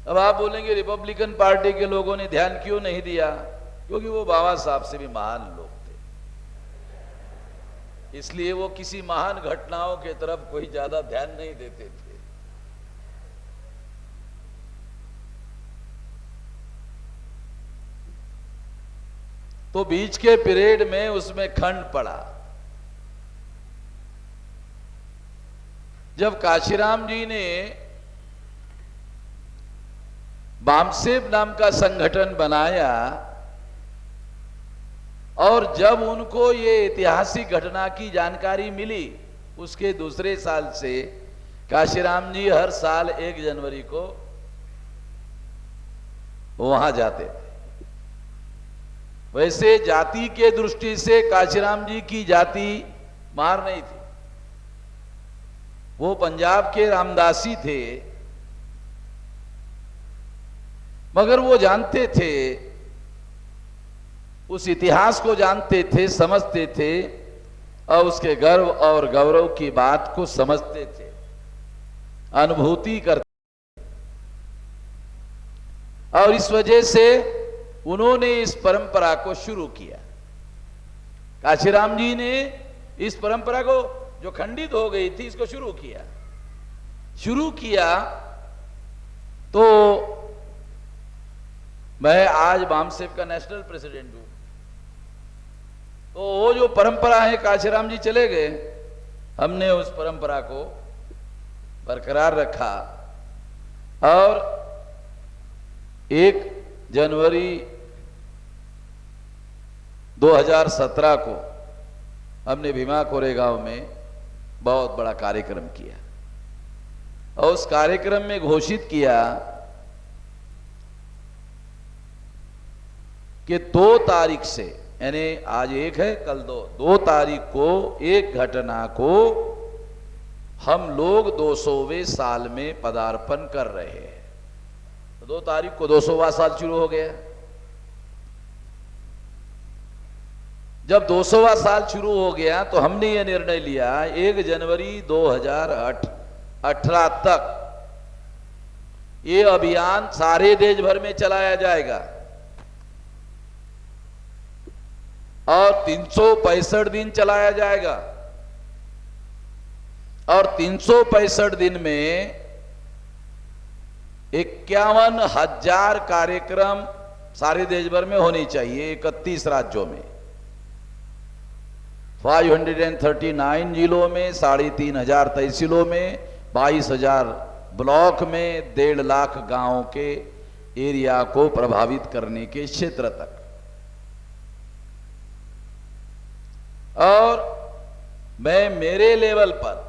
Speaker 6: अब आप बोलेंगे रिपब्लिकन पार्टी के लोगों ने ध्यान क्यों नहीं दिया? क्योंकि वो बाबा साहब से भी महान लोग थे, इसलिए वो किसी महान घटनाओं के तरफ कोई ज्यादा ध्यान नहीं देते थे। तो बीच के पीरियड में उसमें खंड पड़ा। जब काशीराम जी ने बामसेब नाम का संगठन बनाया, और जब उनको ये ऐतिहासिक घटना की जानकारी मिली, उसके दूसरे साल से काशीराम जी हर साल 1 जनवरी को वहां जाते थे। वैसे जाति के दृष्टि से काशीराम जी की जाति मार नहीं थी, वो पंजाब के रामदासी थे, मगर वो जानते थे, उस इतिहास को जानते थे, समझते थे, और उसके गर्व और गौरव की बात को समझते थे, अनुभूति करते। और इस वजह से उन्होंने इस परंपरा को शुरू किया। काशीराम जी ने इस परंपरा को, जो खंडित हो गई थी, इसको शुरू किया। तो मैं आज बामसेब का नेशनल प्रेसिडेंट हूं, तो वो जो परंपरा है, काशीराम जी चले गए, हमने उस परंपरा को बरकरार रखा, और 1 जनवरी 2017 को हमने भीमा कोरेगांव में बहुत बड़ा कार्यक्रम किया, और उस कार्यक्रम में घोषित किया कि 2 तारीख से, यानी आज 1 है, कल 2 तारीख को एक घटना को हम लोग 200वें साल में पदार्पण कर रहे हैं। तो 2 तारीख को 200वां साल शुरू हो गया। जब 200वां साल शुरू हो गया, तो हमने ये निर्णय लिया 1 जनवरी 2018 तक ये अभियान सारे देश भर में चलाया जाएगा, और 365 दिन चलाया जाएगा, और 365 दिन में 51,000 कार्यक्रम सारे देश भर में होनी चाहिए, 31 राज्यों में, 539 जिलों में, 3,500 तहसीलों में, 22,000 ब्लॉक में, 1.5 लाख गांवों के एरिया को प्रभावित करने के क्षेत्र तक। और मैं मेरे लेवल पर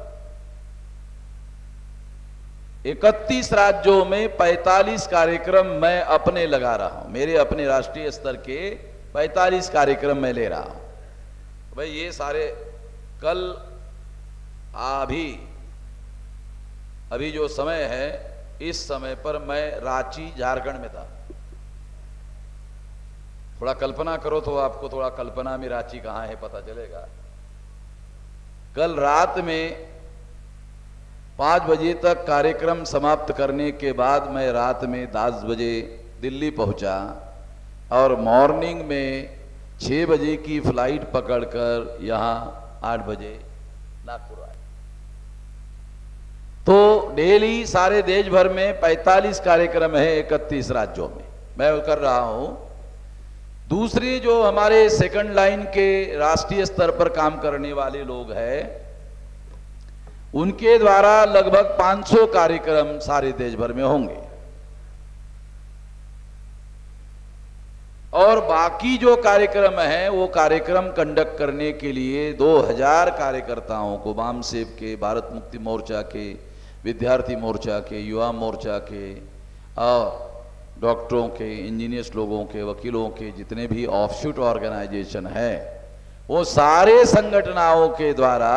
Speaker 6: 31 राज्यों में 45 कार्यक्रम मैं अपने लगा रहा हूं, मेरे अपने राष्ट्रीय स्तर के 45 कार्यक्रम मैं ले रहा हूं। भाई ये सारे कल अभी जो समय है, इस समय पर मैं रांची झारखंड में था। थोड़ा कल्पना करो तो आपको थोड़ा कल्पना में रांची कहाँ है पता चलेगा। कल रात में 5 बजे तक कार्यक्रम समाप्त करने के बाद मैं रात में 10 बजे दिल्ली पहुंचा, और मॉर्निंग में 6 बजे की फ्लाइट पकड़कर यहाँ 8 बजे नागपुर आए। तो डेली सारे देश भर में 45 कार्यक्रम है 31 राज्यों में मैं कर रहा हूं। दूसरी जो हमारे सेकंड लाइन के राष्ट्रीय स्तर पर काम करने वाले लोग हैं, उनके द्वारा लगभग 500 कार्यक्रम सारे देश भर में होंगे। और बाकी जो कार्यक्रम है वो कार्यक्रम कंडक्ट करने के लिए 2000 कार्यकर्ताओं को वामसेव के, भारत मुक्ति मोर्चा के, विद्यार्थी मोर्चा के, युवा मोर्चा के और डॉक्टरों के, इंजीनियर्स लोगों के, वकीलों के, जितने भी ऑफशूट ऑर्गेनाइजेशन है वो सारे संगठनों के द्वारा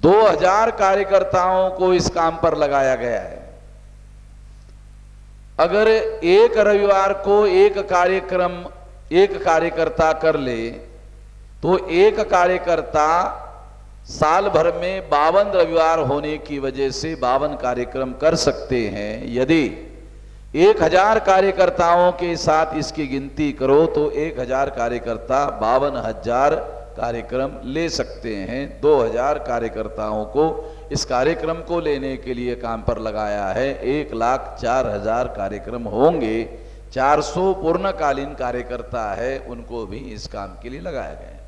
Speaker 6: 2000 कार्यकर्ताओं को इस काम पर लगाया गया है। अगर एक रविवार को एक कार्यकर्ता कर ले तो एक कार्यकर्ता साल भर में 52 रविवार होने की वजह से 52 कार्यक्रम कर सकते हैं। यदि 1000 कार्यकर्ताओं के साथ इसकी गिनती करो तो 1000 कार्यकर्ता 52,000 कार्यक्रम ले सकते हैं। 2000 कार्यकर्ताओं को इस कार्यक्रम को लेने के लिए काम पर लगाया है। 1,04,000 कार्यक्रम होंगे। 400 पूर्णकालीन कार्यकर्ता है, उनको भी इस काम के लिए लगाया गया है।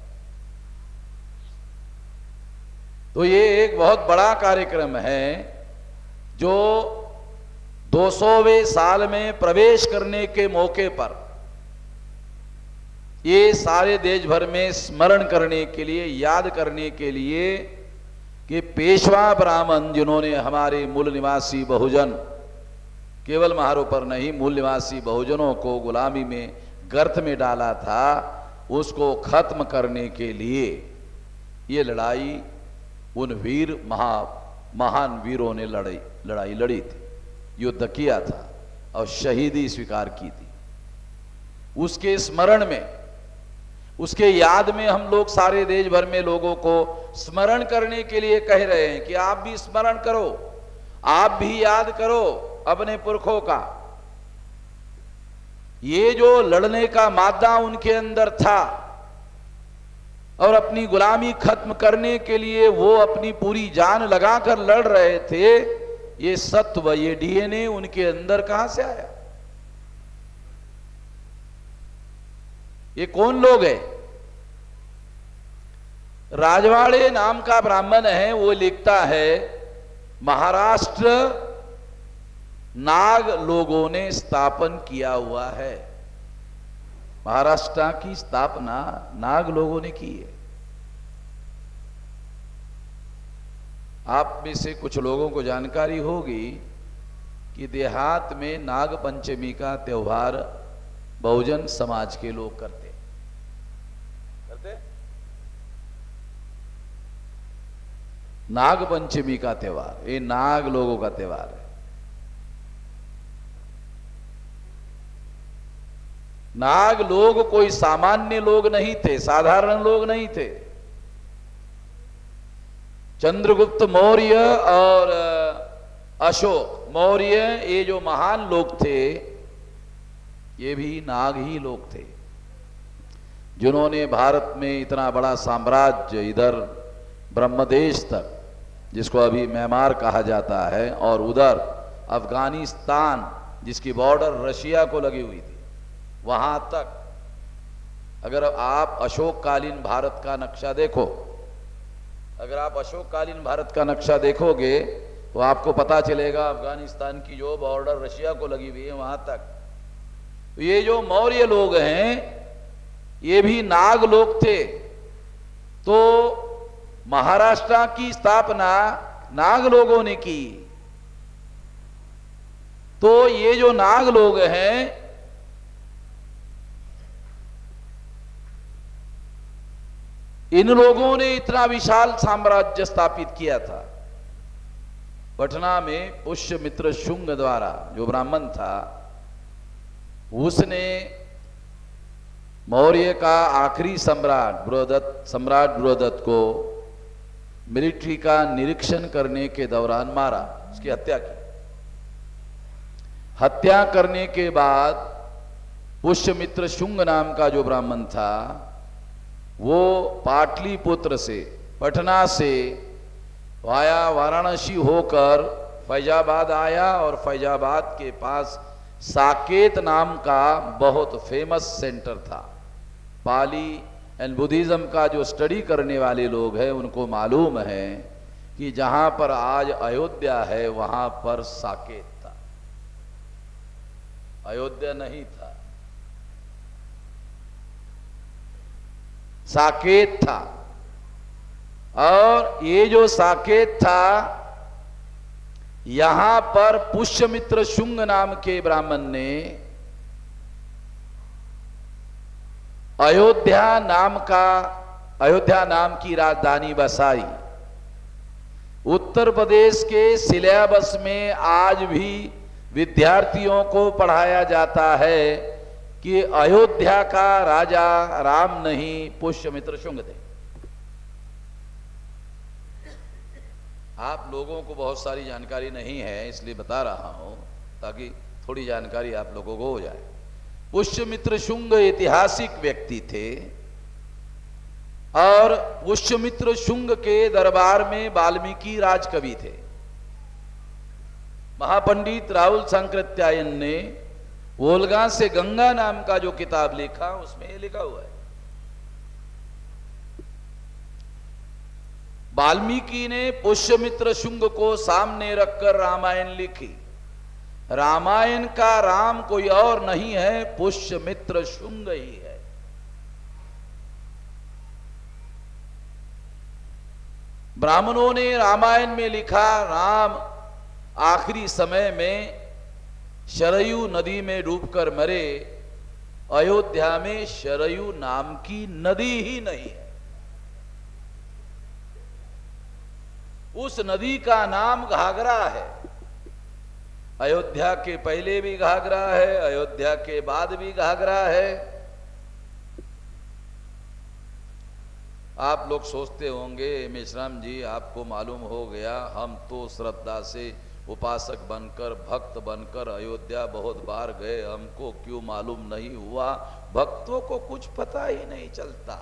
Speaker 6: तो ये एक बहुत बड़ा कार्यक्रम है जो 200वें साल में प्रवेश करने के मौके पर ये सारे देश भर में स्मरण करने के लिए, याद करने के लिए कि पेशवा ब्राह्मण जिन्होंने हमारे मूल निवासी बहुजन, केवल महारों पर नहीं, मूल निवासी बहुजनों को गुलामी में गर्त में डाला था, उसको खत्म करने के लिए ये लड़ाई उन महान वीरों ने लड़ाई लड़ी थी, युद्ध किया था और शहीदी स्वीकार की थी। उसके स्मरण में, उसके याद में हम लोग सारे देश भर में लोगों को स्मरण करने के लिए कह रहे हैं कि आप भी स्मरण करो, आप भी याद करो अपने पुरखों का। ये जो लड़ने का मादा उनके अंदर था और अपनी गुलामी खत्म करने के लिए वो अपनी पूरी जान लगाकर लड़ रहे थे, ये सत्व, ये डीएनए उनके अंदर कहां से आया? ये कौन लोग हैं? राजवाड़े नाम का ब्राह्मण है, वो लिखता है महाराष्ट्र नाग लोगों ने स्थापन किया हुआ है। महाराष्ट्र की स्थापना नाग लोगों ने की है। आप में से कुछ लोगों को जानकारी होगी कि देहात में नाग पंचमी का त्योहार बहुजन समाज के लोग करते नाग पंचमी का त्योहार, ये नाग लोगों का त्योहार है। नाग लोग कोई सामान्य लोग नहीं थे, साधारण लोग नहीं थे। चंद्रगुप्त मौर्य और अशोक मौर्य, ये जो महान लोग थे, ये भी नाग ही लोग थे, जिन्होंने भारत में इतना बड़ा साम्राज्य, इधर ब्रह्मदेश तक, जिसको अभी म्यांमार कहा जाता है, और उधर अफगानिस्तान जिसकी बॉर्डर रशिया को लगी हुई थी, वहां तक अगर आप अशोककालीन भारत का नक्शा देखो, अगर आप अशोककालीन भारत का नक्शा देखोगे तो आपको पता चलेगा अफगानिस्तान की जो बॉर्डर रशिया को लगी हुई है वहां तक। तो ये जो मौर्य लोग हैं ये भी नाग लोग थे। तो महाराष्ट्र की स्थापना नाग लोगों ने की। तो ये जो नाग लोग हैं इन लोगों ने इतना विशाल साम्राज्य स्थापित किया था। पटना में पुष्यमित्र शुंग द्वारा, जो ब्राह्मण था, उसने मौर्य का आखिरी सम्राट बृहदत्त को मिलिट्री का निरीक्षण करने के दौरान मारा, उसकी हत्या की। हत्या करने के बाद पुष्यमित्र शुंग नाम का जो ब्राह्मण था वो पाटलिपुत्र से, पटना से वाया वाराणसी होकर फैजाबाद आया और फैजाबाद के पास साकेत नाम का बहुत फेमस सेंटर था। पाली एंड बुद्धिज्म का जो स्टडी करने वाले लोग हैं उनको मालूम है कि जहां पर आज अयोध्या है वहां पर साकेत था, अयोध्या नहीं था। साकेत था, और ये जो साकेत था, यहां पर पुष्यमित्र शुंग नाम के ब्राह्मण ने अयोध्या नाम की राजधानी बसाई। उत्तर प्रदेश के सिलेबस में आज भी विद्यार्थियों को पढ़ाया जाता है कि अयोध्या का राजा राम नहीं, पुष्यमित्र शुंग थे। आप लोगों को बहुत सारी जानकारी नहीं है, इसलिए बता रहा हूं ताकि थोड़ी जानकारी आप लोगों को हो जाए। पुष्यमित्र शुंग ऐतिहासिक व्यक्ति थे, और पुष्यमित्र शुंग के दरबार में वाल्मीकि राजकवि थे। महापंडित राहुल सांकृत्यायन ने वोल्गा से गंगा नाम का जो किताब लिखा, उसमें ये लिखा हुआ है, वाल्मीकि ने पुष्यमित्र शुंग को सामने रखकर रामायण लिखी। रामायण का राम कोई और नहीं है, पुष्यमित्र शुंग ही है। ब्राह्मणों ने रामायण में लिखा, राम आखिरी समय में शरयू नदी में डूबकर मरे। अयोध्या में शरयू नाम की नदी ही नहीं है। उस नदी का नाम घाघरा है। अयोध्या के पहले भी घाघरा है, अयोध्या के बाद भी घाघरा है। आप लोग सोचते होंगे मेश्राम जी आपको मालूम हो गया, हम तो श्रद्धा से उपासक बनकर भक्त बनकर अयोध्या बहुत बार गए, हमको क्यों मालूम नहीं हुआ? भक्तों को कुछ पता ही नहीं चलता।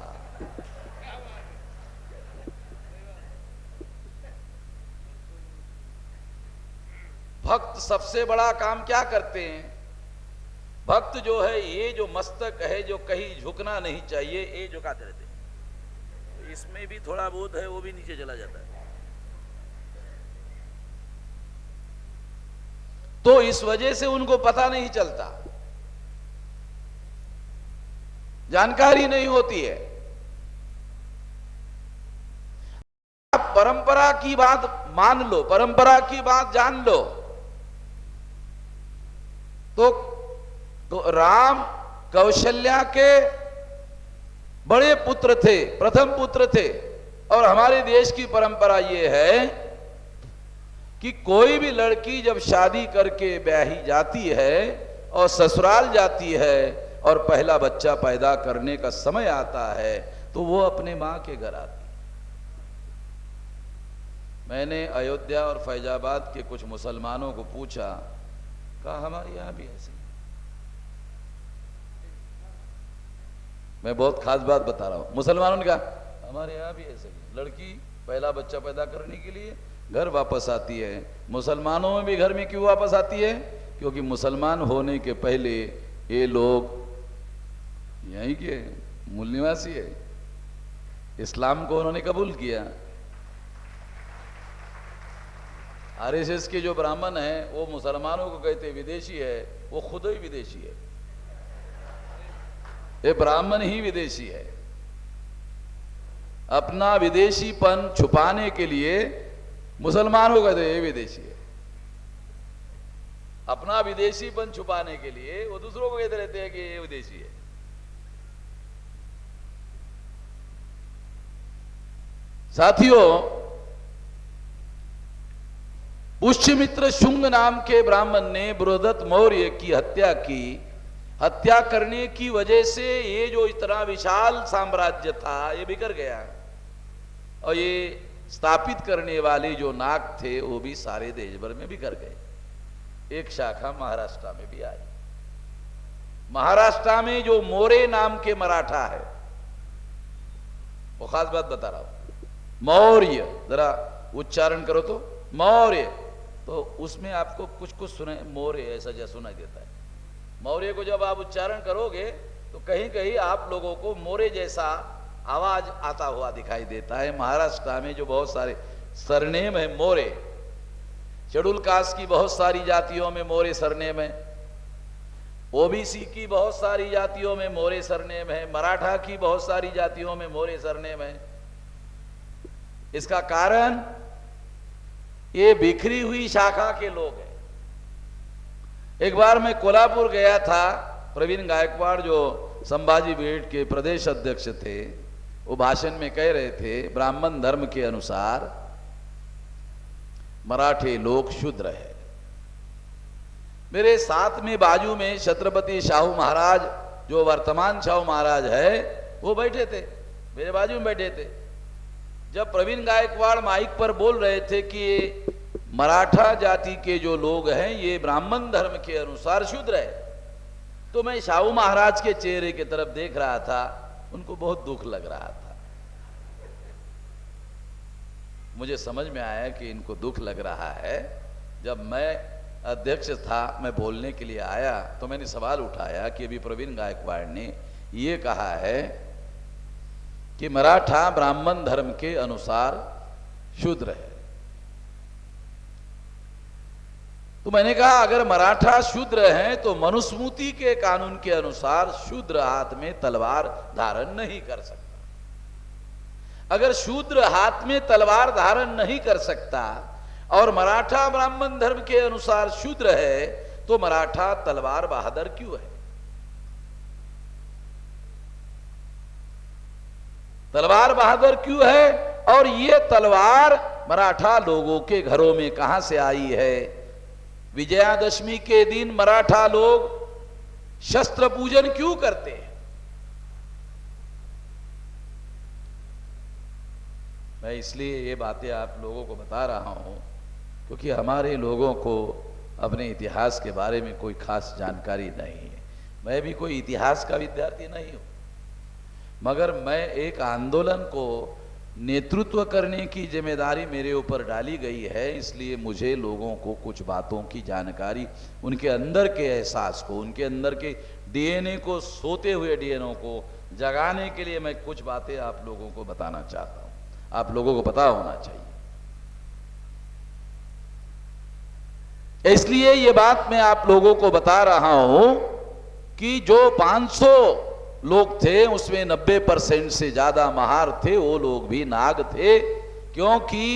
Speaker 6: भक्त सबसे बड़ा काम क्या करते हैं? भक्त जो है, ये जो मस्तक है जो कहीं झुकना नहीं चाहिए, ये झुकाते रहते हैं। तो इसमें भी थोड़ा बहुत है, वो भी नीचे चला जाता है। तो इस वजह से उनको पता नहीं चलता, जानकारी नहीं होती है। आप परंपरा की बात मान लो, परंपरा की बात जान लो, तो राम कौशल्या के बड़े पुत्र थे, प्रथम पुत्र थे। और हमारे देश की परंपरा यह है कि कोई भी लड़की जब शादी करके ब्याही जाती है और ससुराल जाती है और पहला बच्चा पैदा करने का समय आता है, तो वो अपने मां के घर आती है। मैंने अयोध्या और फैजाबाद के कुछ मुसलमानों को पूछा, कहा हमारे यहां भी ऐसे। मैं बहुत खास बात बता रहा हूं। मुसलमानों ने कहा हमारे यहां भी ऐसे, लड़की पहला बच्चा पैदा करने के लिए घर वापस आती है। मुसलमानों में भी घर में क्यों वापस आती है? क्योंकि मुसलमान होने के पहले ये लोग यहीं के मूल निवासी है, इस्लाम को उन्होंने कबूल किया। आरएसएस के जो ब्राह्मण हैं वो मुसलमानों को कहते विदेशी है, वो खुद ही विदेशी है। ये ब्राह्मण ही विदेशी है। अपना विदेशीपन छुपाने के लिए मुसलमानों को कहते ये विदेशी है। अपना विदेशीपन छुपाने के लिए वो दूसरों को कहते रहते हैं कि ये विदेशी है। साथियों, पुष्यमित्र शुंग नाम के ब्राह्मण ने बृहदत्त मौर्य की हत्या की। हत्या करने की वजह से ये जो इतना विशाल साम्राज्य था ये बिखर गया, और ये स्थापित करने वाले जो नाग थे वो भी सारे देश भर में बिखर गए। एक शाखा महाराष्ट्र में भी आई। महाराष्ट्र में जो मोरे नाम के मराठा है, वो खास बात बता रहा हूं, मौर्य, जरा उच्चारण करो तो मौर्य, तो उसमें आपको कुछ कुछ सुने मौर्य ऐसा जैसा सुनाई देता है। मौर्य को जब आप उच्चारण करोगे तो कहीं कहीं आप लोगों को मोरे जैसा आवाज आता हुआ दिखाई देता है। महाराष्ट्र में जो बहुत सारे सरनेम है मोरे, शेड्यूल कास्ट की बहुत सारी जातियों में मोरे सरनेम है। ओबीसी की बहुत सारी जातियों में मोरे सरनेम है, मराठा की बहुत सारी जातियों में मोरे सरनेम है। इसका कारण ये बिखरी हुई शाखा के लोग हैं। एक बार मैं कोल्हापुर गया था, प्रवीण गायकवाड़ जो संभाजी ब्रिगेड के प्रदेश अध्यक्ष थे, वो भाषण में कह रहे थे ब्राह्मण धर्म के अनुसार मराठे लोग शूद्र है। मेरे साथ में बाजू में छत्रपति शाहू महाराज, जो वर्तमान शाहू महाराज है, वो बैठे थे, मेरे बाजू में बैठे थे। जब प्रवीण गायकवाड़ माइक पर बोल रहे थे कि मराठा जाति के जो लोग हैं ये ब्राह्मण धर्म के अनुसार शूद्र है, तो मैं शाहू महाराज के चेहरे की तरफ देख रहा था, उनको बहुत दुख लग रहा था। मुझे समझ में आया कि इनको दुख लग रहा है। जब मैं अध्यक्ष था, मैं बोलने के लिए आया, तो मैंने सवाल उठाया कि अभी प्रवीण गायकवाड़ ने ये कहा है कि मराठा ब्राह्मण धर्म के अनुसार शूद्र है। तो मैंने कहा अगर मराठा शूद्र हैं तो मनुस्मृति के कानून के अनुसार शूद्र हाथ में तलवार धारण नहीं कर सकता। अगर शूद्र हाथ में तलवार धारण नहीं कर सकता और मराठा ब्राह्मण धर्म के अनुसार शूद्र है, तो मराठा तलवार बहादुर क्यों है? तलवार बहादुर क्यों है? और ये तलवार मराठा लोगों के घरों में कहां से आई है? विजयादशमी के दिन मराठा लोग शस्त्र पूजन क्यों करते हैं? मैं इसलिए ये बातें आप लोगों को बता रहा हूं क्योंकि हमारे लोगों को अपने इतिहास के बारे में कोई खास जानकारी नहीं है। मैं भी कोई इतिहास का विद्यार्थी नहीं हूं, मगर मैं एक आंदोलन को नेतृत्व करने की जिम्मेदारी मेरे ऊपर डाली गई है, इसलिए मुझे लोगों को कुछ बातों की जानकारी, उनके अंदर के एहसास को, उनके अंदर के डीएनए को, सोते हुए डीएनए को जगाने के लिए मैं कुछ बातें आप लोगों को बताना चाहता हूं। आप लोगों को पता होना चाहिए, इसलिए ये बात मैं आप लोगों को बता रहा हूं कि जो 500 लोग थे उसमें 90% से ज्यादा महार थे, वो लोग भी नाग थे। क्योंकि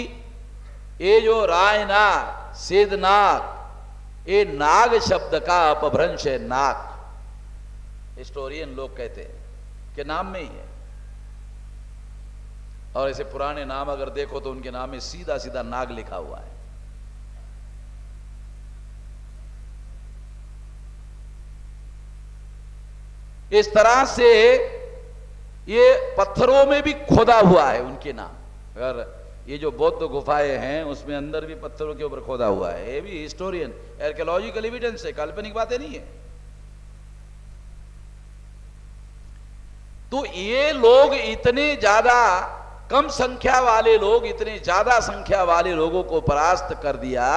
Speaker 6: ये जो रायनाग, सेदनाग, ये नाग शब्द का अपभ्रंश है। नाग हिस्टोरियन लोग कहते हैं कि नाम में ही है, और ऐसे पुराने नाम अगर देखो तो उनके नाम में सीधा सीधा नाग लिखा हुआ है। इस तरह से ये पत्थरों में भी खोदा हुआ है उनके नाम। अगर ये जो बौद्ध गुफाएं हैं उसमें अंदर भी पत्थरों के ऊपर खोदा हुआ है। ये भी हिस्टोरियन आर्कियोलॉजिकल एविडेंस है, काल्पनिक बातें नहीं है। तो ये लोग इतने ज्यादा कम संख्या वाले लोग इतने ज्यादा संख्या वाले लोगों को परास्त कर दिया,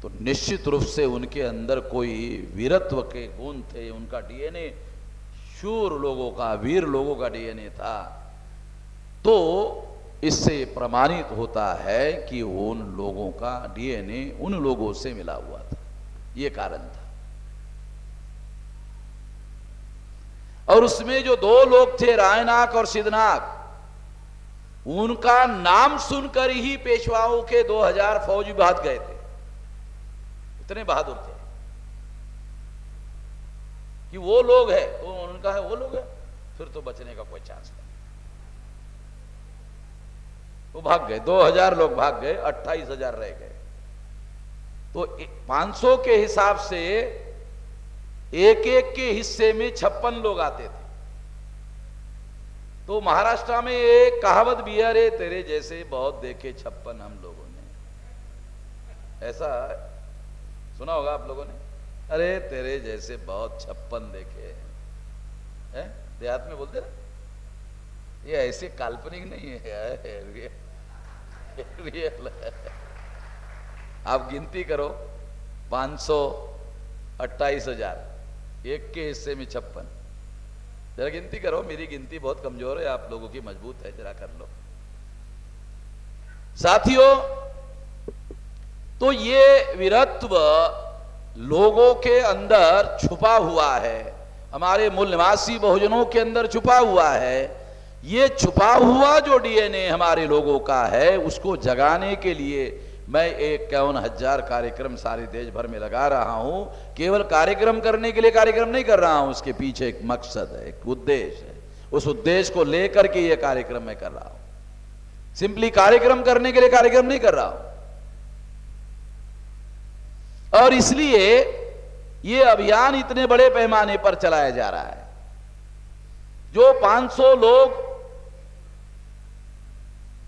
Speaker 6: तो निश्चित रूप से उनके अंदर कोई वीरत्व के गुण थे। उनका डीएनए शूर लोगों का, वीर लोगों का डीएनए था। तो इससे प्रमाणित होता है कि उन लोगों का डीएनए उन लोगों से मिला हुआ था, ये कारण था। और उसमें जो 2 लोग थे, रायनाग और सिद्धनाग, उनका नाम सुनकर ही पेशवाओं के 2000 फौजी भाग गए थे। इतने बहादुर थे कि वो लोग है, तो उनका है वो लोग है, फिर तो बचने का कोई चांस नहीं। वो भाग गए, 2000 लोग भाग गए, 28,000 रह गए। तो 500 के हिसाब से एक एक के हिस्से में 56 लोग आते थे। तो महाराष्ट्र में एक कहावत भी है, रे तेरे जैसे बहुत देखे 56 हम लोगों ने। ऐसा सुना होगा आप लोगों ने, अरे तेरे जैसे बहुत 56 देखे हैं। देहात में बोलते ना, ये ऐसे काल्पनिक नहीं है, रियल है। आप गिनती करो, 500, 28,000, एक के हिस्से में 56। जरा गिनती करो, मेरी गिनती बहुत कमजोर है, आप लोगों की मजबूत है, जरा कर लो साथियों। तो ये वीरत्व लोगों के अंदर छुपा हुआ है, हमारे मूल निवासी बहुजनों के अंदर छुपा हुआ है। ये छुपा हुआ जो डीएनए हमारे लोगों का है, उसको जगाने के लिए मैं 51,000 कार्यक्रम सारे देश भर में लगा रहा हूं। केवल कार्यक्रम करने के लिए कार्यक्रम नहीं कर रहा हूं, उसके पीछे एक मकसद है, एक उद्देश्य है। उस उद्देश्य को लेकर के ये कार्यक्रम मैं कर रहा हूं। सिंपली कार्यक्रम करने के लिए कार्यक्रम नहीं कर रहा हूं। और इसलिए ये अभियान इतने बड़े पैमाने पर चलाया जा रहा है। जो 500 लोग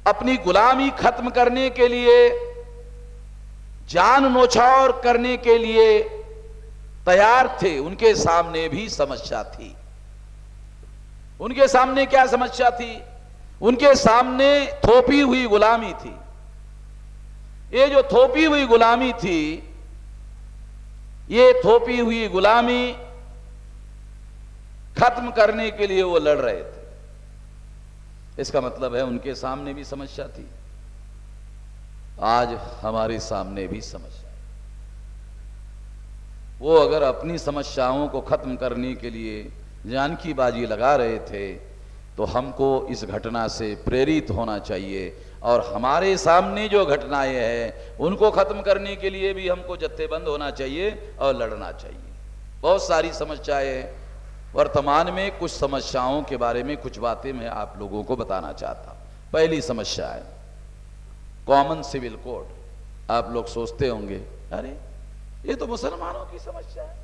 Speaker 6: अपनी गुलामी खत्म करने के लिए, जान न्यौछावर करने के लिए तैयार थे, उनके सामने भी समस्या थी। उनके सामने क्या समस्या थी? उनके सामने थोपी हुई गुलामी थी। ये जो थोपी हुई गुलामी थी, ये थोपी हुई गुलामी खत्म करने के लिए वो लड़ रहे थे। इसका मतलब है उनके सामने भी समस्या थी, आज हमारे सामने भी समस्या है। वो अगर अपनी समस्याओं को खत्म करने के लिए जान की बाजी लगा रहे थे, तो हमको इस घटना से प्रेरित होना चाहिए और हमारे सामने जो घटनाएं हैं उनको खत्म करने के लिए भी हमको जत्थेबंद होना चाहिए और लड़ना चाहिए। बहुत सारी समस्याएं वर्तमान में, कुछ समस्याओं के बारे में कुछ बातें मैं आप लोगों को बताना चाहता हूं। पहली समस्या है कॉमन सिविल कोड। आप लोग सोचते होंगे, अरे ये तो मुसलमानों की समस्या है,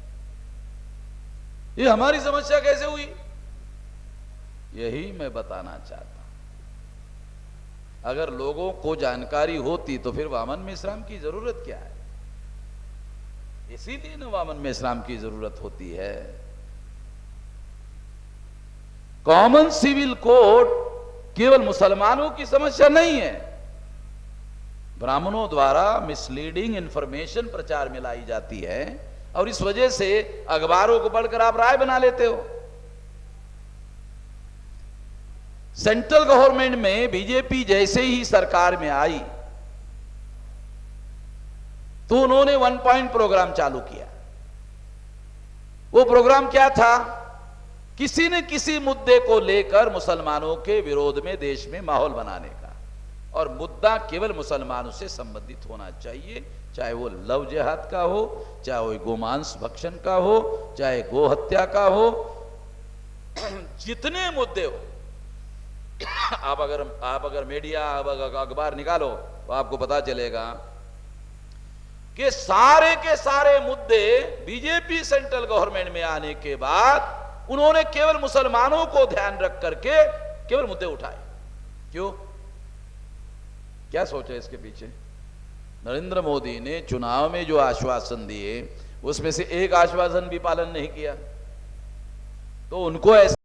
Speaker 6: ये हमारी समस्या कैसे हुई? यही मैं बताना चाहता हूं। अगर लोगों को जानकारी होती तो फिर वामन मेश्राम की जरूरत क्या है? इसीलिए ना वामन मेश्राम की जरूरत होती है। कॉमन सिविल कोड केवल मुसलमानों की समस्या नहीं है। ब्राह्मणों द्वारा मिसलीडिंग इंफॉर्मेशन प्रचार में लाई जाती है और इस वजह से अखबारों को पढ़कर आप राय बना लेते हो। सेंट्रल गवर्नमेंट में बीजेपी जैसे ही सरकार में आई तो उन्होंने 1 पॉइंट प्रोग्राम चालू किया। वो प्रोग्राम क्या था? किसी न किसी मुद्दे को लेकर मुसलमानों के विरोध में देश में माहौल बनाने का, और मुद्दा केवल मुसलमानों से संबंधित होना चाहिए, चाहे वो लव जिहाद का हो, चाहे वो गोमांस भक्षण का हो, चाहे गो हत्या का हो, जितने मुद्दे हो। आप अगर मीडिया, अखबार निकालो तो आपको पता चलेगा कि सारे के सारे मुद्दे बीजेपी सेंट्रल गवर्नमेंट में आने के बाद उन्होंने केवल मुसलमानों को ध्यान रख करके केवल मुद्दे उठाए। क्यों? क्या सोचा इसके पीछे? नरेंद्र मोदी ने चुनाव में जो आश्वासन दिए उसमें से एक आश्वासन भी पालन नहीं किया, तो उनको ऐसा